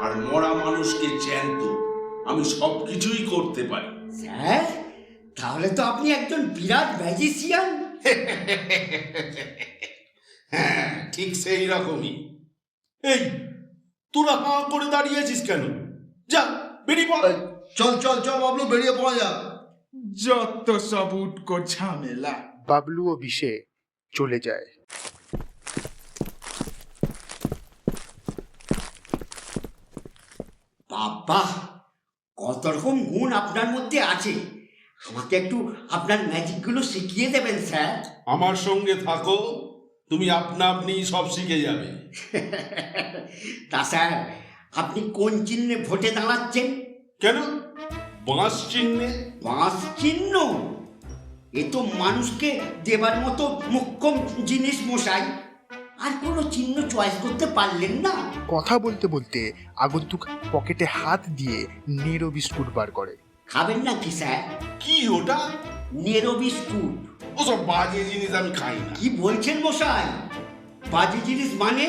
আর মরা মানুষকে জ্যান্ত, আমি সব কিছুই করতে পারি। স্যার, তাহলে তো আপনি একজন বিরাট ম্যাজিশিয়ান। হ্যাঁ, ঠিক সেই রকমই। এই তোরা হাঁ করে দাঁড়িয়েছিস কেন? যা বেরিয়ে পড়। চল চল চল বাবলু, বেরিয়ে পড়া যাক। যত সব উটকো ঝামেলা। বাবলু ও বিশে চলে যায়। বাবা, কত রকম গুণ আপনার মধ্যে আছে। আমাকে একটু আপনার ম্যাজিকগুলো শিখিয়ে দেবেন স্যার। আমার সঙ্গে থাকো, তুমি আপনা আপনি সব শিখে যাবে। তা স্যার, আপনি কোন চিহ্নে ভোটে দাঁড়াচ্ছেন? কেন? বাঁশ চিহ্নে। বাঁশ চিহ্ন? এ তো মানুষকে দেবার মতো মোক্ষম জিনিস মশাই। আর কোনো চিহ্ন চয়েস করতে পারলেন না? কথা বলতে বলতে আগন্তুক পকেটে হাত দিয়ে নেরো বিস্কুট বার করে। খাবেন না কি স্যার? কি ওটা? Narrow biscuit. ওসব বাজে জিনিস আমি খাই না। কি বলছেন মশাই? বাজে জিনিস মানে?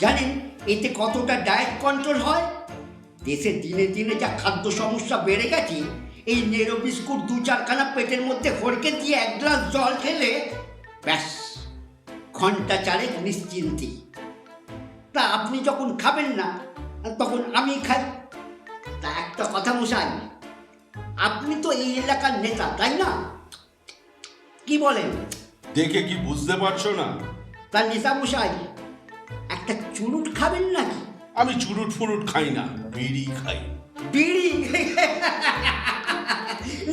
জানেন এতে কতটা ডায়েট কন্ট্রোল হয়? দেশে দিনে দিনে যা খাদ্য সমস্যা বেড়ে গেছে, এই নেরো বিস্কুট 2-4খানা পেটের মধ্যে হড়কে দিয়ে 1 গ্লাস জল খেলে ব্যাস ঘন্টা 4 নিশ্চিন্তি। তা আপনি যখন খাবেন না, তখন আমি খাই। তা একটা কথা মশাই, আপনি তো এই এলাকার নেতা, তাই না? কি বলেন? দেখে কি বুঝতে পারছো না? তা নেতা মশাই, একটা চুরুট খাবেন নাকি? আমি চুরুট ফুরুট খাই না, বিড়ি খাই। বিড়ি?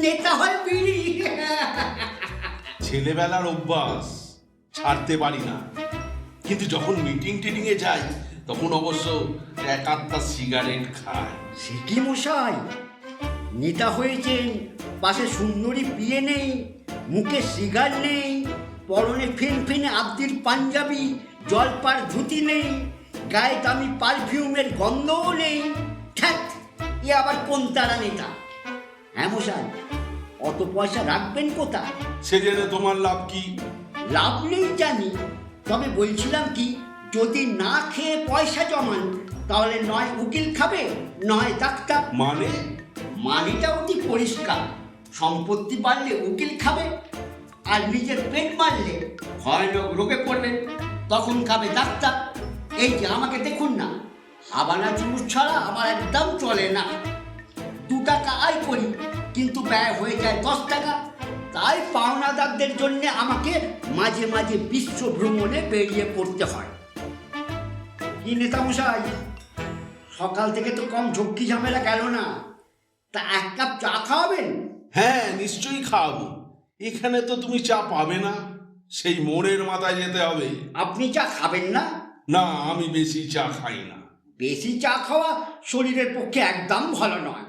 নেতা হয় বিড়ি? ছেলেবেলার অভ্যাস, ছাড়তে পারি না। কিন্তু যখন মিটিং টিটিং এ যাই, তখন অবশ্য 1-8টা সিগারেট খাই। সে কি মশাই, নেতা হয়েছেন, পাশে সুন্দরী বিয়ে নেই, মুখে সিগার নেই, পরনে ফিনফিনে আব্দির পাঞ্জাবি, জলপার ধুতি নেই, গায়ে দামি পারফিউমের গন্ধও নেই। ঠ্যাট, এ আবার কোন তারা নেতা? হ্যাঁ মশাই, অত পয়সা রাখবেন কোথায়? সে জেনে তোমার লাভ কি? লাভ নেই জানি, তবে বলছিলাম কি, যদি না খেয়ে পয়সা জমান, তাহলে নয় উকিল খাবে, নয় ডাক্তার। মানে? মানিটা অতি পরিষ্কার। সম্পত্তি বাড়লে উকিল খাবে, আর নিজের পেট মারলে ভয়ানক রোগে পড়বেন, তখন খাবে ডাক্তার। এই যে আমাকে দেখুন না, হাবানা চুমুস ছাড়া আমার একদম চলে না। 2 টাকা আয় করি, কিন্তু ব্যয় হয়ে যায় 10 টাকা। তাই পাওনাদারদের জন্য আমাকে মাঝে মাঝে বিশ্ব ভ্রমণে বেরিয়ে পড়তে হয়। কি নেতা মশাই, সকাল থেকে তো কম ঝক্কি ঝামেলা গেল না। তা 1 কাপ চা খাওয়াবেন? হ্যাঁ, নিশ্চয়ই খাওয়াবো। এখানে তো তুমি চা পাবে না, সেই মোড়ের মাথায় যেতে হবে। আপনি চা খাবেন না? না, আমি বেশি চা খাই না। বেশি চা খাওয়া শরীরের পক্ষে একদম ভালো নয়।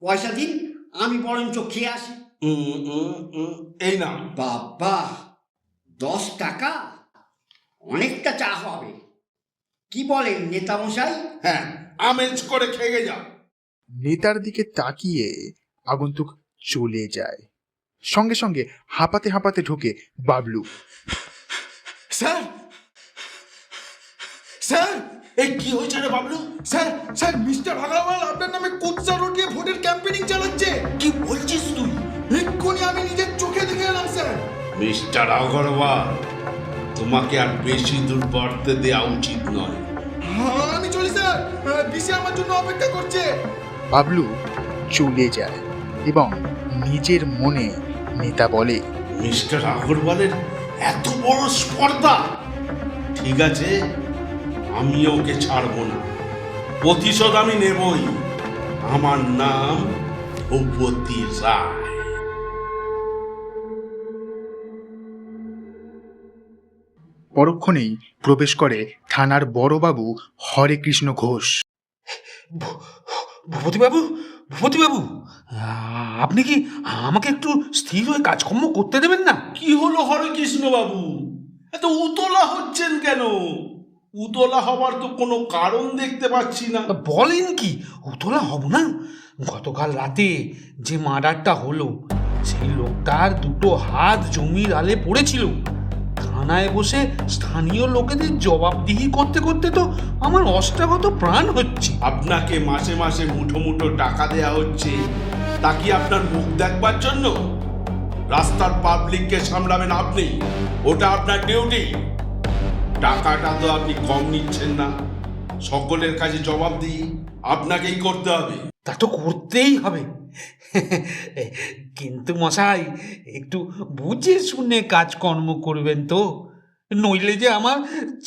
পয়সা দিন, আমি বরঞ্চ খেয়ে আসি। এই না। বাবা, 10 টাকা অনেকটা চা হবে। কি বলেন নেতামশাই? হ্যাঁ, আমেজ করে খেয়ে যা। নেতার দিকে তাকিয়ে আগন্তুক চলে যায়। সঙ্গে সঙ্গে হাঁপাতে হাঁপাতে ঢোকে বাবলু। স্যার, স্যার, এই কি হয়েছে রে Bablu? Sir, sir, mister Agarwal আপনার নামে কুৎসা রোড দিয়ে ভোটের ক্যাম্পেনিং চালাচ্ছে। কি বলছিস তুই? এক্ষুনি আমি নিজের চোখে দেখে এলাম স্যার। মিস্টার আগরওয়াল, তোমাকে আর বেশি দূর বাড়তে দেওয়া উচিত নয়। হ্যাঁ, আমি চলি স্যার, বিসি আমার জন্য অপেক্ষা করছে। বাবলু চলে যায় এবং নিজের মনে নেতা বলে, মিস্টার আগরওয়ালের এত বড় স্পর্ধা। ঠিক আছে, আমি ওকে ছাড়বো না। প্রতিশোধ আমি নেবই। আমার নাম ভূপতি রায়। পরক্ষণেই প্রবেশ করে থানার বড়বাবু হরেকৃষ্ণ ঘোষ। ভূপতিবাবু, ভূপতিবাবু, আপনি কি আমাকে একটু স্থির হয়ে কাজকর্ম করতে দেবেন না? কি হলো হরেকৃষ্ণ বাবু? এত উতলা হচ্ছেন কেন? উতলা হবার তো কোনো কারণ দেখতে পাচ্ছি না। বলেন কি, উতলা হব না? গতকাল রাতে যে মার্ডারটা হলো, সেই লোকটার দুটো হাত জমির আলে পড়েছিল। থানায় বসে স্থানীয় লোকেদের জবাবদিহি করতে করতে তো আমার অষ্টাগত প্রাণ হচ্ছে। আপনাকে মাসে মাসে মুঠো মুঠো টাকা দেয়া হচ্ছে, তা কি আপনার মুখ দেখবার জন্য? রাস্তার পাবলিককে সামলাবেন আপনি, ওটা আপনার ডিউটি। টাকাটা তো আপনি কম নিচ্ছেন না। সকলের কাছে জবাবদিহি আপনাকেই করতে হবে। তা তো করতেই হবে, কিন্তু মশাই একটু বুঝে শুনে কাজকর্ম করবেন তো, নইলে যে আমার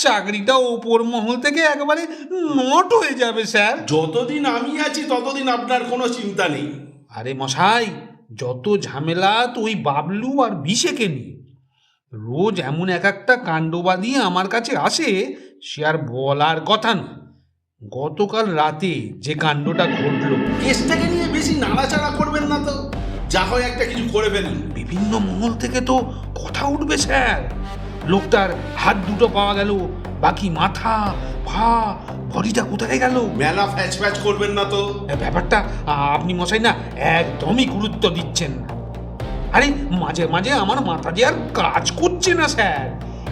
চাকরিটা ওপর মহল থেকে একেবারে নট হয়ে যাবে স্যার। যতদিন আমি আছি ততদিন আপনার কোনো চিন্তা নেই। আরে মশাই, যত ঝামেলা তো ওই বাবলু আর বিশেকে নিয়ে। রোজ এমন এক একটা কাণ্ডবাদী আমার কাছে আসে, সে আর বলার কথা না। গতকাল রাতে যে কাণ্ডটা ঘটলো, কেসটাকে নিয়ে বেশি নাড়াচাড়া করবেন না তো, যা হয় একটা কিছু করে ফেলুন। বিভিন্ন মহল থেকে তো কথা উঠবে স্যার। লোকটার হাত দুটো পাওয়া গেল, বাকি মাথা, পা, বডিটা কোথায় গেল? মেলা ফ্যাচ ফ্যাচ করবেন না তো। ব্যাপারটা আপনি মশাই না একদমই গুরুত্ব দিচ্ছেন না। আরে মাঝে মাঝে আমার মাথা দিয়ে আর কাজ করছে না স্যার।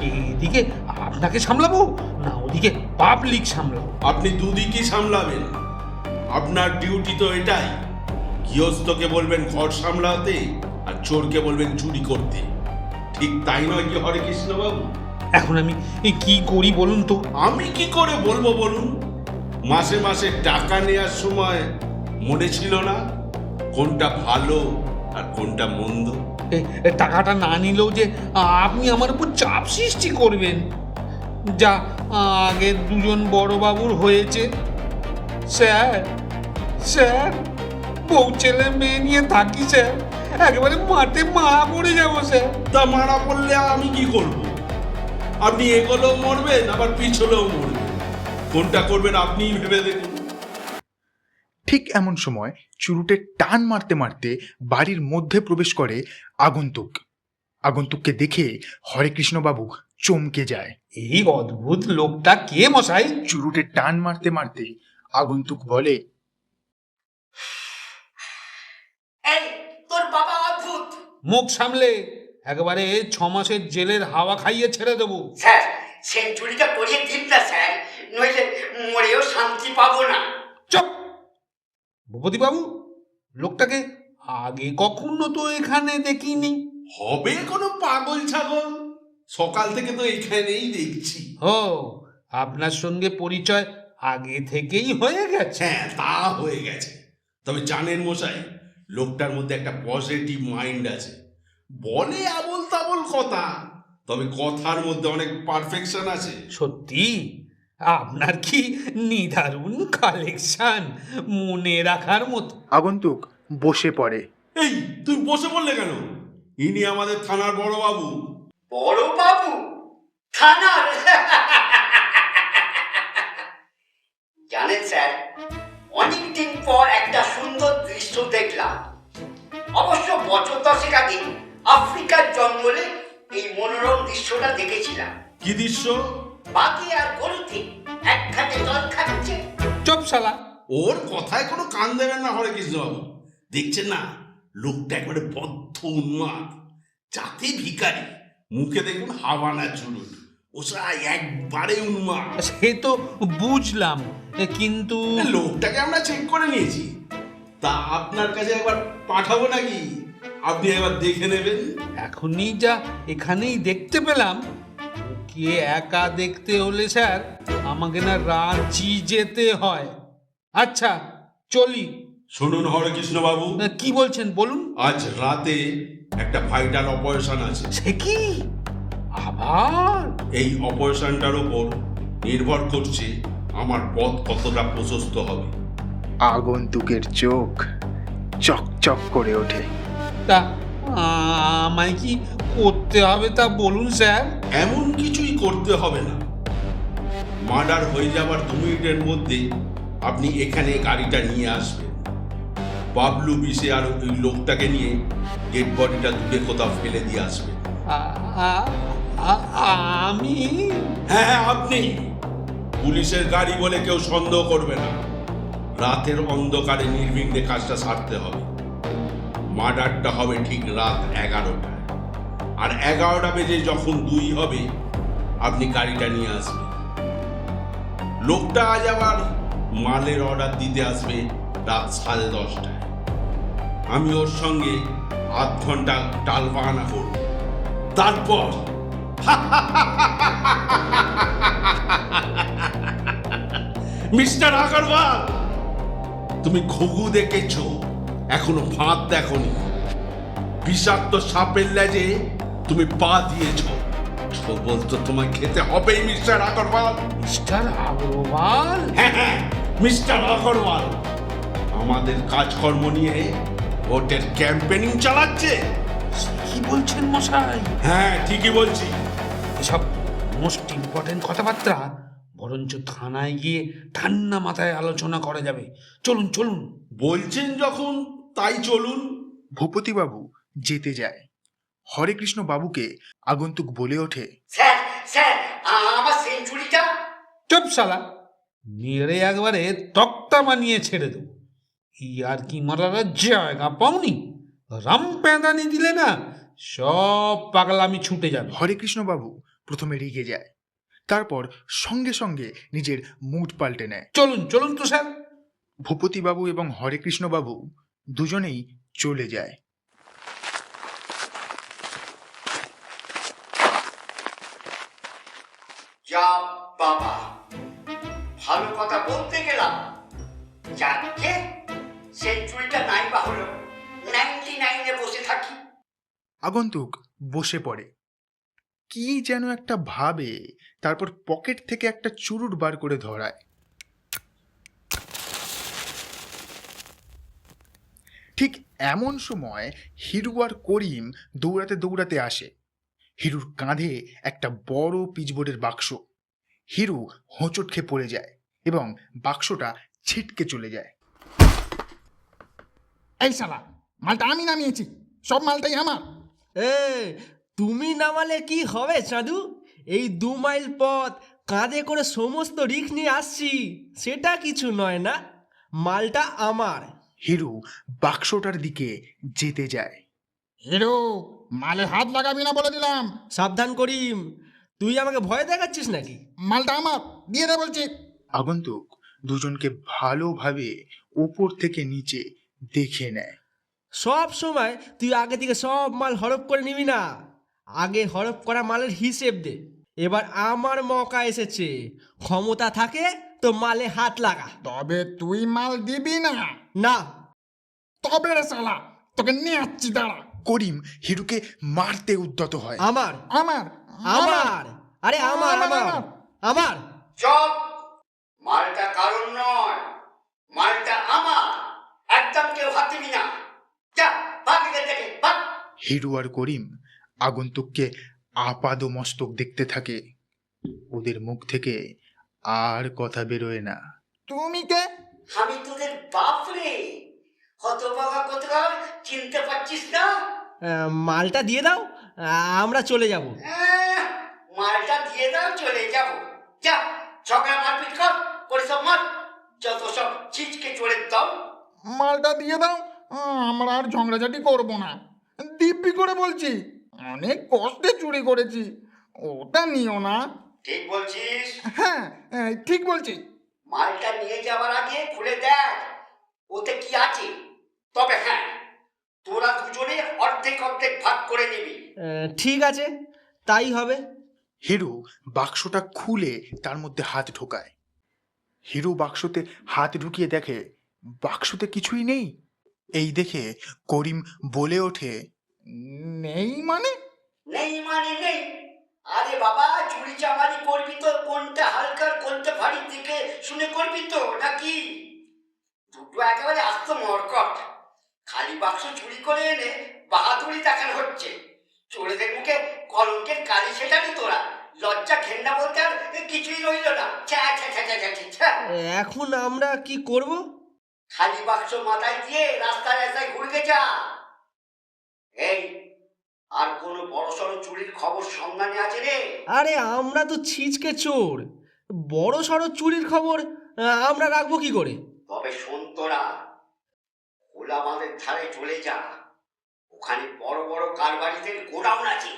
এদিকে আপনাকে সামলাবো না ওদিকে পাবলিক সামলাবো? আপনি দুদিকই সামলাবেন। আপনার ডিউটি তো এটাই। গৃহস্থকে বলবেন ঘর সামলাতে, আর চোরকে বলবেন চুরি করতে। ঠিক তাই নয় কি হরেকৃষ্ণ বাবু? এখন আমি কি করি বলুন তো? আমি কি করে বলবো বলুন? মাসে মাসে টাকা নেওয়ার সময় মনে ছিল না কোনটা ভালো আর কোনটা মন্দ? টাকাটা না নিলেও যে আপনি আমার উপর চাপ সৃষ্টি করবেন, যা আগের দুজন বড়বাবুর হয়েছে। স্যার, স্যার, বউ ছেলে মেয়ে নিয়ে থাকি স্যার, একেবারে মাঠে মারা পড়ে যাবো স্যার। তা মারা পড়লে আমি কি করব? আপনি এগোলেও মরবেন, আবার পিছলেও মরবেন। কোনটা করবেন আপনিই ভেবে দেখুন। ঠিক এমন সময় চুরুটে টান মারতে মারতে বাড়ির মধ্যে প্রবেশ করে আগন্তুক। আগন্তুককে দেখে হরেকৃষ্ণবাবু চমকে যায়। এই অদ্ভুত লোকটা কে মশাই? চুরুটে টান মারতে মারতে আগন্তুক বলে, এই তোর বাবা অদ্ভুত। মুখ সামলে, একেবারে 6 মাসের জেলের হাওয়া খাইয়ে ছেড়ে দেবো। স্যার, সেঞ্চুরিটা করিয়ে দিন না স্যার, নইলে মরেও শান্তি পাবো না। চুপ! ভূপতিবাবু, লোকটাকে আগে কখনো তো এখানে দেখিনি। হবে কোনো পাগল ছাগল? সকাল থেকে তো এখানেই দেখছি। ও, আপনার সঙ্গে পরিচয় আগে থেকেই হয়ে গেছে? হ্যাঁ, তা হয়ে গেছে। তবে জানেন মশাই, লোকটার মধ্যে একটা পজিটিভ মাইন্ড আছে। বলে আবল তাবল কথা, তবে কথার মধ্যে অনেক পারফেকশন আছে। সত্যি? আপনার কি নিদারুণ কালেকশন, মনে রাখার মতো। আগন্তুক বসে পড়ে। এই, তুই বসে পড়লে কেন? ইনি আমাদের থানার বড় বাবু। বড় বাবু থানার জানেন স্যার, অনেকদিন পর একটা সুন্দর দৃশ্য দেখলাম। অবশ্য বছর 10 আগে আফ্রিকার জঙ্গলে এই মনোরম দৃশ্যটা দেখেছিলাম। কি দৃশ্য? বাকি আর গরুতে এক খাটে জল খাচ্ছে। চুপ শালা। ওর কথায় কোনো কান দেবেন না হরে কৃষ্ণবাবু। দেখছেন না, লোকটা একবারে বদ্ধ উন্মাদ, জাতি ভিখারি, মুখে দেখুন হাওয়ানা চুরুট, ওসা একবারে উন্মাদ। সে তো বুঝলাম, কিন্তু লোকটাকে আমরা চেক করে নিয়েছি, তা আপনার কাছে একবার পাঠাবো নাকি? আপনি একবার দেখে নেবেন। এখনই যা এখানেই দেখতে পেলাম, ওকে একা দেখতে হলে স্যার আমাকে না রাঁচি যেতে হয়। আচ্ছা চলি। শুনুন হরে কৃষ্ণবাবু, কি বলছেন বলুন। আজ রাতে একটা ভাইটাল অপারেশন আছে। সে কি আবার? এই অপারেশনটার উপর নির্ভর করছে আমার পথ কতটা প্রশস্ত হবে। আগন্তুকের চোখ চকচক করে ওঠে। তা আমায় কি করতে হবে তা বলুন স্যার। এমন কিছুই করতে হবে না, মার্ডার হয়ে যাবার 2 মিনিটের মধ্যে আপনি এখানে গাড়িটা নিয়ে আসবেন। বাবলু বিষে আর ওই লোকটাকে নিয়ে ডেড বডিটা দূরে কোথাও ফেলে দিয়ে আসবেন। আমি? হ্যাঁ, আপনি। পুলিশের গাড়ি বলে কেউ সন্দেহ করবে না। রাতের অন্ধকারে নির্বিঘ্নে কাজটা সারতে হবে। মার্ডারটা হবে ঠিক রাত 11টায়, আর 11টা বেজে যখন 2 হবে আপনি গাড়িটা নিয়ে আসবেন। লোকটা আজ আবার মালের অর্ডার দিতে আসবে রাত 10:30টায়। আমি ওর সঙ্গে 8 ঘন্টা টাল বাহানা করব। তারপর মিস্টার আগরওয়াল, তুমি ঘুঘু দেখেছ, এখনো ফাঁদ দেখোনি। বিষাক্ত সাপের লেজে তুমি পা দিয়েছ, সবল তো তোমায় খেতে হবেই মিস্টার আগরওয়াল। মিস্টার আগরওয়াল? হ্যাঁ, মিস্টার আগরওয়াল আমাদের কাজকর্ম নিয়ে ভোটের ক্যাম্পেনিং চালাচ্ছে। কি বলছেন মশাই? হ্যাঁ, ঠিকই বলছি। এসব মোস্ট ইম্পর্টেন্ট কথাবার্তা বরঞ্চ থানায় গিয়ে ঠান্ডা মাথায় আলোচনা করা যাবে। চলুন চলুন। বলছেন যখন তাই চলুন। ভূপতিবাবু যেতে যায়। হরেকৃষ্ণ বাবুকে আগন্তুক বলে ওঠে, স্যার স্যার, আমার সেঞ্চুরিটা। চুপ শালা, মেরে একবারে তক্তা বানিয়ে ছেড়ে দেবো। আর কি মারার জায়গা পাওনি? রাম প্যাঁদানি দিলে না সব পাগলামি ছুটে যাবে। হরেকৃষ্ণ বাবু প্রথমে রেগে যায়, তারপর সঙ্গে সঙ্গে নিজের মুড পাল্টে নেয়। চলুন চলুন তো স্যার। ভূপতিবাবু এবং হরেকৃষ্ণ বাবু দুজনেই চলে যায়। যা বাবা, ভালো কথা বলতে গেলাম, যাকে সেঞ্চুরিটা নাই বা হলো, 99-এ বসে থাকি। আগন্তুক বসে পড়ে, কি যেন একটা ভাবে, তারপর পকেট থেকে একটা চুরুট বার করে ধরায়। ঠিক এমন সময় হিরু আর করিম দৌড়াতে দৌড়াতে আসে। হিরুর কাঁধে একটা বড় পিচবোর্ডের বাক্স। হিরু হোঁচট খেয়ে পড়ে যায় এবং বাক্সটা ছিটকে চলে যায়। এই শালা, মালটা আমি নামিয়েছি, সব মালটাই আমার। তুমি নামালে কি হবে চাঁদু? এই 2 মাইল পথ কাঁধে করে সমস্ত রিস্ক নিয়ে আসছি, সেটা কিছু নয় না? মালটা আমার। হিরু বাক্সটার দিকে যেতে যায়। হিরো, মালে হাত লাগাবি না বলে দিলাম। সাবধান করিম, তুই আমাকে ভয় দেখাচ্ছিস নাকি? মালটা আমার, দিয়ে দে বলছি। আগন্তুক দুজনকে ভালোভাবে উপর থেকে নিচে দেখে নেয়। সব সময় তুই আগে থেকে সব মাল হরপ করে নিবি না, আগে হরপ করা মালের হিসেব দে। এবার আমার মৌকা এসেছে, ক্ষমতা থাকে তো মালে হাত লাগা। তবে তুই মাল দিবি না? না। তবে রে শালা, তোকে নিয়ে আসছি, দাঁড়া। করিম হিরুকে মারতে উদ্যত হয়। আমার আমার আমার আরে আমার আমার আমার চপ, মালটা কারণ নয়, মালটা আমার। একদম কেউ হাত দিবি না। যা ভাগ এখান থেকে, ভাগ। হিরু আর করিম আগন্তুককে আপাদমস্তক দেখতে থাকে। ওদের মুখ থেকে আর কথা বেরোয় না। তুমি কে? আমি তোদের বাপ রে, হতভাগা কোথাকার, চিনতে পারছিস না? মালটা দিয়ে দাও, আমরা চলে যাব। মালটা দিয়ে দাও, চলে যাব? যা, ঝগড়া মারপিট করে সব মার, যত সব ছিচকে চড়ে দাও। মালটা দিয়ে দাও, আমরা আর ঝগড়াঝাটি করবো না। দিব্যি করে বলছি, অনেক কষ্টে চুরি করেছি, ওটা নিও না। ঠিক বলছিস? হ্যাঁ, ঠিক বলছি। মালটা নিয়ে যাওয়ার আগে খুলে দেখ ওতে কি আছে। তবে হ্যাঁ, তোরা দুজনে অর্ধেক অর্ধেক ভাগ করে নিবি। ঠিক আছে, তাই হবে। হিরু বাক্সটা খুলে তার মধ্যে হাত ঢোকায়। হিরু বাক্সতে হাত ঢুকিয়ে দেখে বাক্সতে কিছুই নেই। এই দেখে করিম বলে ওঠে, নেই মানে? নেই মানে নেই? আরে বাবা, চুরি চামারি করবি তো কোনটা হালকার কোনটা ভারী দিকে শুনে করবি তো নাকি? দুটো একেবারে আস্ত মরকট। খালি বাক্স চুরি করে এনে বাহাদুরি দেখানো হচ্ছে। চোরেদের মুখে কলঙ্কের কালি সেটানি তোরা। লজ্জা ঘেন্না বলতে আর কিছুই রইল না। ছ্যা ছ্যা ছ্যা ছ্যা ছ্যা ছ্যা। এখন আমরা কি করব? খালি বাক্স মাথায় দিয়ে রাস্তায় রাস্তায় ঘুরকে যা। এই, আর কোনো বড়সড় চুরির খবর সন্ধানে আছে রে? আরে আমরা তো ছিচকে চোর, বড় সড়ো চুরির খবর আমরা রাখবো কি করে? তবে শোন তোরা, খোলা বাঁধের ধারে চলে যা। ওখানে বড় বড় কারবারিদের গোডাউন আছে।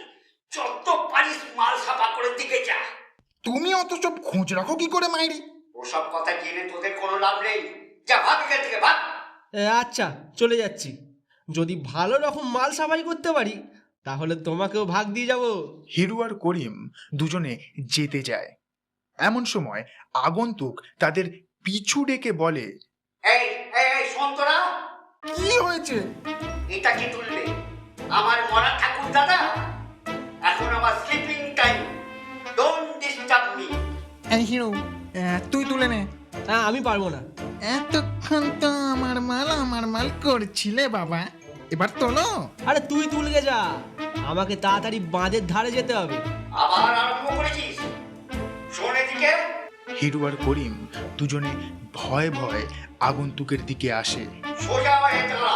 যত পারিস মাল সাফা করে দিকে যা। তুমি অত সব খোঁজ রাখো কি করে মাইরি? ওসব কথা জেনে তোদের কোনো লাভ নেই। যা, ভাগ এখান থেকে, ভাগ। আচ্ছা, চলে যাচ্ছি। যদি ভালো রকম মাল সাফাই করতে পারি তাহলে তোমাকেও ভাগ দিয়ে যাব। হিরু আর করিম দুজনে যেতে যায়। এমন সময় আগন্তুক তাদের পিছু ডেকে বলে, এই এই এই, শোন তোরা, কি হয়েছে? এটা কি তুলবে? আমার মরা ঠাকুর দাদা, এখন আমার sleeping time. Don't disturb me. এই হিরো, তুই তুলে নে। আমি পারবো না। এতক্ষণ তো আমার মাল করছিলে বাবা, এবার তোলো। আরে তুই তুলকে যা, আমাকে তাড়াতাড়ি বাঁধের ধারে যেতে হবে। আবার আরম্ভ করেছিস? শোন এদিকে। হিরু আর করিম দুজনে ভয়ে ভয়ে আগন্তুকের দিকে আসে। সোজা হয়ে দাঁড়া।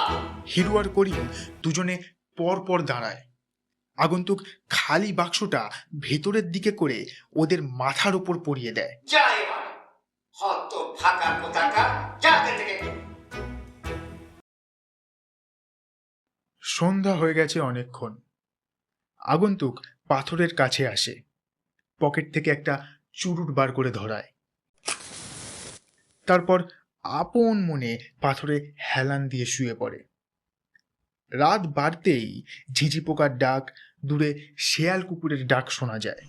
হিরু আর করিম দুজনে পর পর দাঁড়ায়। আগন্তুক খালি বাক্সটা ভেতরের দিকে করে ওদের মাথার উপর পরিয়ে দেয়। যা এবার, হত ফাঁকা কোথাকা, যা এখান থেকে। সন্ধ্যা হয়ে গেছে অনেকক্ষণ। আগন্তুক পাথরের কাছে আসে, পকেট থেকে একটা চুরুট বার করে ধরায়। তারপর আপন মনে পাথরে হেলান দিয়ে শুয়ে পড়ে। রাত বাড়তেই ঝিঝি পোকার ডাক, দূরে শেয়াল কুকুরের ডাক শোনা যায়।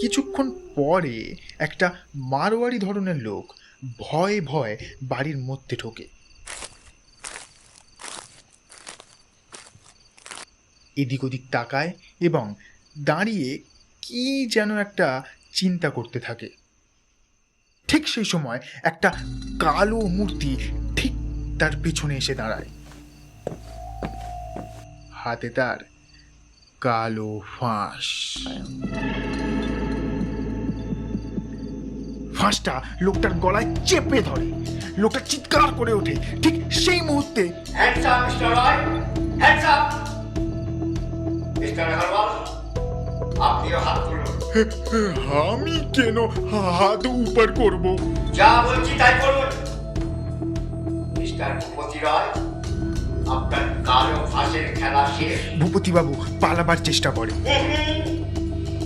কিছুক্ষণ পরে একটা মারোয়ারি ধরনের লোক ভয়ে ভয়ে বাড়ির মধ্যে ঢোকে। এদিক ওদিক তাকায় এবং দাঁড়িয়ে কি যেন একটা চিন্তা করতে থাকে। ঠিক সেই সময় একটা কালো মূর্তি ঠিক তার পিছনে এসে দাঁড়ায়। হাতে তার কালো ফাঁস। ফাঁসটা লোকটার গলায় চেপে ধরে। লোকটা চিৎকার করে ওঠে। ঠিক সেই মুহূর্তে হ্যান্ডস আপ মিস্টার রয়, হ্যান্ডস আপ। মিস্টার আগরওয়াল, আপনিও হাত তুলুন। আমি কেন হাত উপর করব? যা বলছি তাই করুন। মিস্টার ভূপতি রয়, আপনার কালো ফাঁসের খেলা শেষ। ভূপতি বাবু পালাবার চেষ্টা করে।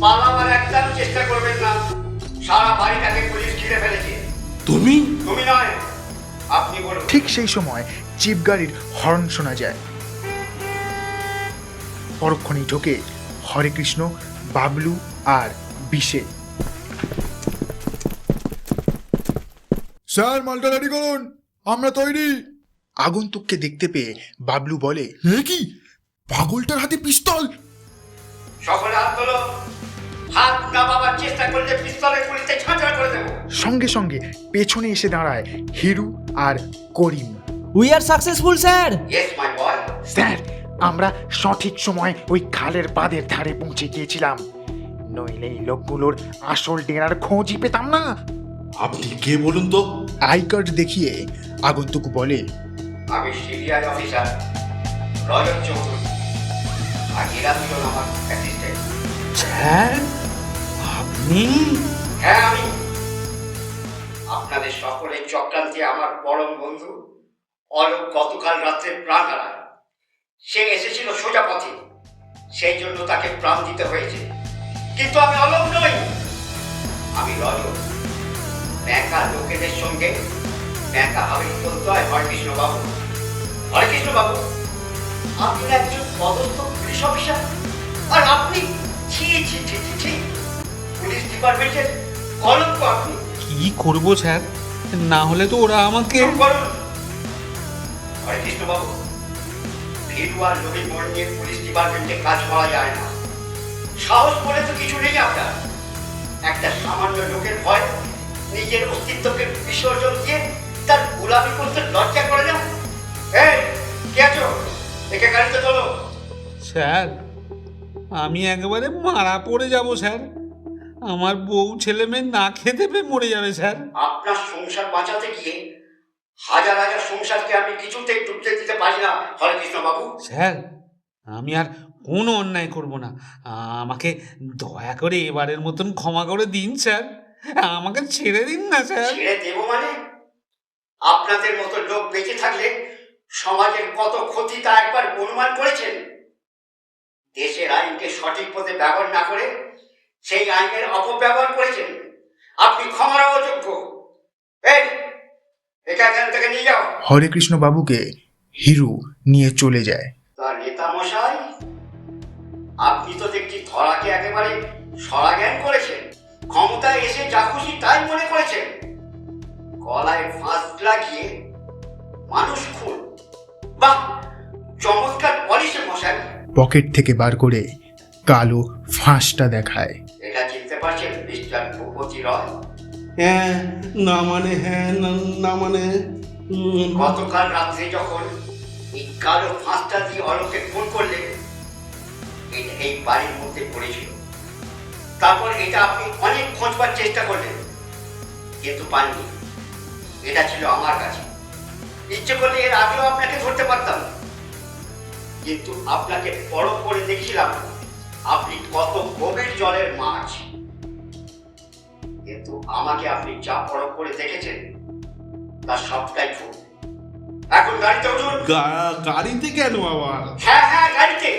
পালাবার একদম চেষ্টা করবেন না। সারা বাড়িটাকে পুলিশ ঘিরে ফেলেছে। তুমি? তুমি নয়, আপনি বলুন। ঠিক সেই সময় জিপ গাড়ির হর্ন শোনা যায়। পরক্ষণেই ঢোকে হরেকৃষ্ণ, বাবলু আর বিশে। স্যার, মালটা রেডি করুন, আমরা তৈরি। আগন্তুককে দেখতে পেয়ে বাবলু বলে, এ কি, পাগলটার হাতে পিস্তল? সকলে হাত তোলো। হাত নামাবার চেষ্টা করলে পিস্তলের গুলিতে ঝাঁঝরা করে দেবো। সঙ্গে সঙ্গে পেছনে এসে দাঁড়ায় হিরু আর Karim. We are successful sir. Yes my boy. Sir, আমরা সঠিক সময় ওই খালের বাঁধের ধারে পৌঁছে গিয়েছিলাম, নইলে এই লোকগুলোর আসল ডেরার খোঁজই পেতাম না। আপনি কে বলুন তো? আই কার্ড দেখিয়ে আগন্তুক বলে, আমি সিবিআই অফিসার রজত চৌধুরী, আর এরা দুজন আমার অ্যাসিস্ট্যান্ট। স্যার আপনি? হ্যাঁ আমি। আপনাদের সকলের চক্রান্তে আমার পরম বন্ধু অলোক গতকাল রাত্রে প্রাণ হারায়। সে এসেছিল সোজা পথে, সেই জন্য তাকে প্রাণ দিতে হয়েছে। কিন্তু আমি অলোক নই, আমি রজত। ব্যাংকা লোকেদের সঙ্গে ব্যাংকা হাবিল চলতে হয় হরেকৃষ্ণ বাবু। হরেকৃষ্ণ বাবু, আপনি একজন পদস্থ পুলিশ অফিসার, আর আপনি ছি ছি ছি ছি ছি, পুলিশ ডিপার্টমেন্টের কলঙ্ক আপনি। কি করব স্যার? না হলে তো ওরা আমাকে... চুপ করুন হরেকৃষ্ণ বাবু। ভিড়ু আর লোকের মোড় নিয়ে পুলিশ ডিপার্টমেন্টে কাজ করা যায় না। সাহস বলে তো কিছু নেই আপনার। একটা সামান্য লোকের ভয় নিজের অস্তিত্বকে বিসর্জন দিয়ে তার গোলামি করতে লজ্জা করে না। এই কে আছো? একে গাড়িতে চলো। স্যার আমি একেবারে মারা পড়ে যাব স্যার। আমার বউ ছেলে মেয়ে না খেতে পেয়ে মরে যাবে স্যার। আপনার সংসার বাঁচাতে গিয়ে হাজার হাজার সংসারকে আমি কিছুতেই ডুবতে দিতে পারি না হরেকৃষ্ণ বাবু। স্যার আমি আর কোনো অন্যায় করব না, আমাকে দয়া করে এবারের মতন ক্ষমা করে দিন স্যার। আমাকে ছেড়ে দিন না স্যার। ছেড়ে দেবো মানে? আপনাদের মতো লোক বেঁচে থাকলে সমাজের কত ক্ষতি তা একবার অনুমান করেছেন? দেশের আইনকে সঠিক পথে ব্যবহার না করে সেই আইনের অপব্যবহার করেছেন। আপনি ক্ষমার অযোগ্য। এই একা এখান থেকে নিয়ে যাও। হরেকৃষ্ণ বাবুকে হিরু নিয়ে চলে যায়। তার নেতা মশাই, আপনি তো দেখছি ধরাকে একেবারে সরাজ্ঞান করেছেন। ক্ষমতায় এসে যা খুশি তাই মনে করেছেন। গলায় ফাঁস লাগিয়ে মানুষ খুন, বাহ চমৎকার পলিশে মশাই। পকেট থেকে বার করে কালো ফাঁসটা দেখায়। এটা চিনতে পারছেন মিস্টার ভূপতি রয়? হ্যাঁ না মানে, হ্যাঁ না মানে। গতকাল রাত্রে যখন এই কালো ফাঁসটা দিয়ে অলোকে খুন করলেন, এটা এই বাড়ির মধ্যে পড়েছিল। তারপর এটা আপনি অনেক খোঁজবার চেষ্টা করলেন, কিন্তু পাননি। এটা ছিল আমার কাছে। ইচ্ছে করলে এর আগেও আপনাকে ধরতে পারতাম, কিন্তু আপনাকে পরখ করে দেখছিলাম আপনি কত গভীর জলের মাছ। কিন্তু আমাকে আপনি যা পরখ করে দেখেছেন তার সবটাই ভুল। এখন গাড়িতে উঠুন। গাড়িতে কেন আবার? হ্যাঁ হ্যাঁ গাড়িতে।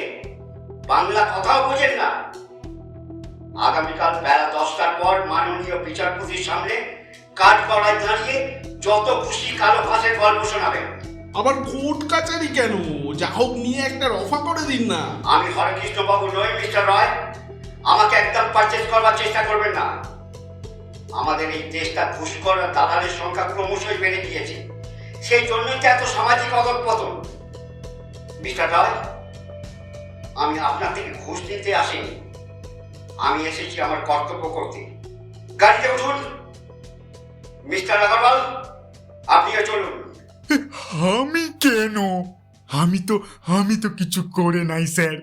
বাংলা কথাও বোঝেন না? আগামীকাল বেলা 10টার পর মাননীয় বিচারপতির সামনে কাঠগড়ায় দাঁড়িয়ে যত খুশি কালো ভাষায় গল্প শোনাবেন। আবার কোর্ট কাচারি কেন? যা হোক নিয়ে একটা রফা করে দিন না। আমি হরেকৃষ্ণ বাবু নই মিস্টার রয়। আমাকে একদম পারচেজ করবার চেষ্টা করবেন না। আমাদের এই দেশটা ঘুষখোর আর দালালের সংখ্যা ক্রমশই বেড়ে গিয়েছে। সেই জন্যই তো এত সামাজিক অধঃপতন। মিস্টার রয়, আমি আপনার থেকে ঘুষ নিতে আসিনি। আমি এসেছি আমার কর্তব্য করতে। গাড়িতে উঠুন। মিস্টার আগরওয়াল, আপনিও চলুন। আমি কেন? আমি তো কিছু করে নাই স্যার।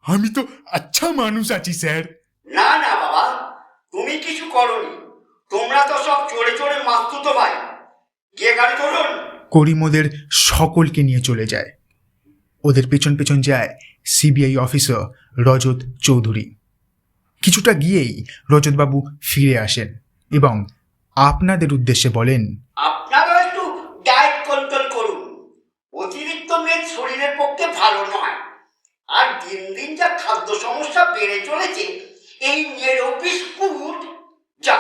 আমি তো আচ্ছা মানুষ আছি স্যার। না না বাবা, তুমি কিছু করনি। তোমরা তো সব চড়ে চড়ে মাস্তুতো ভাই। গিয়ে গাড়ি ধরুন। করিম ওদের সকলকে নিয়ে চলে যায়। ওদের পেছন পেছন যায় সিবিআই অফিসার রজত চৌধুরী। কিছুটা গিয়েই রজতবাবু ফিরে আসেন এবং আপনাদের উদ্দেশ্যে বলেন, আপনারা একটু ডায়েট কন্ট্রোল করুন। অতিরিক্ত মেদ শরীরের পক্ষে ভালো নয়। আর দিন দিন যা খাদ্য সমস্যা বেড়ে চলেছে, এই নেড়ো বিস্কুট যা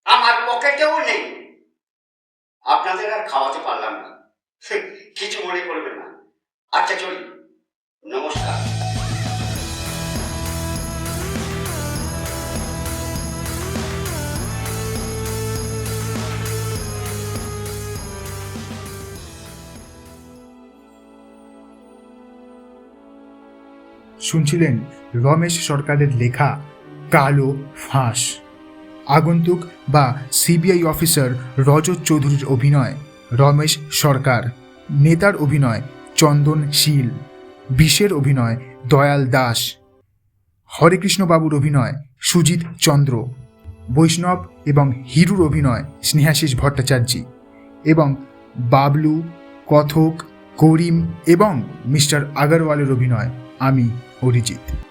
আমার পকেটেও নেই। আপনাদের আর খাওয়াতে পারলাম না, কিছু মনে করবেন না। আচ্ছা চলি, নমস্কার। শুনছিলেন রমেশ সরকারের লেখা কালো ফাঁস। আগন্তুক বা সিবিআই অফিসার রজত চৌধুরীর অভিনয় রমেশ সরকার, নেতার অভিনয় চন্দন শীল, বিষের অভিনয় দয়াল দাস, হরেকৃষ্ণবাবুর অভিনয় সুজিত চন্দ্র, বৈষ্ণব এবং হিরুর অভিনয় স্নেহাশিস ভট্টাচার্য এবং বাবলু, কথক, করিম এবং মিস্টার আগরওয়ালের অভিনয় আমি অরিজিৎ।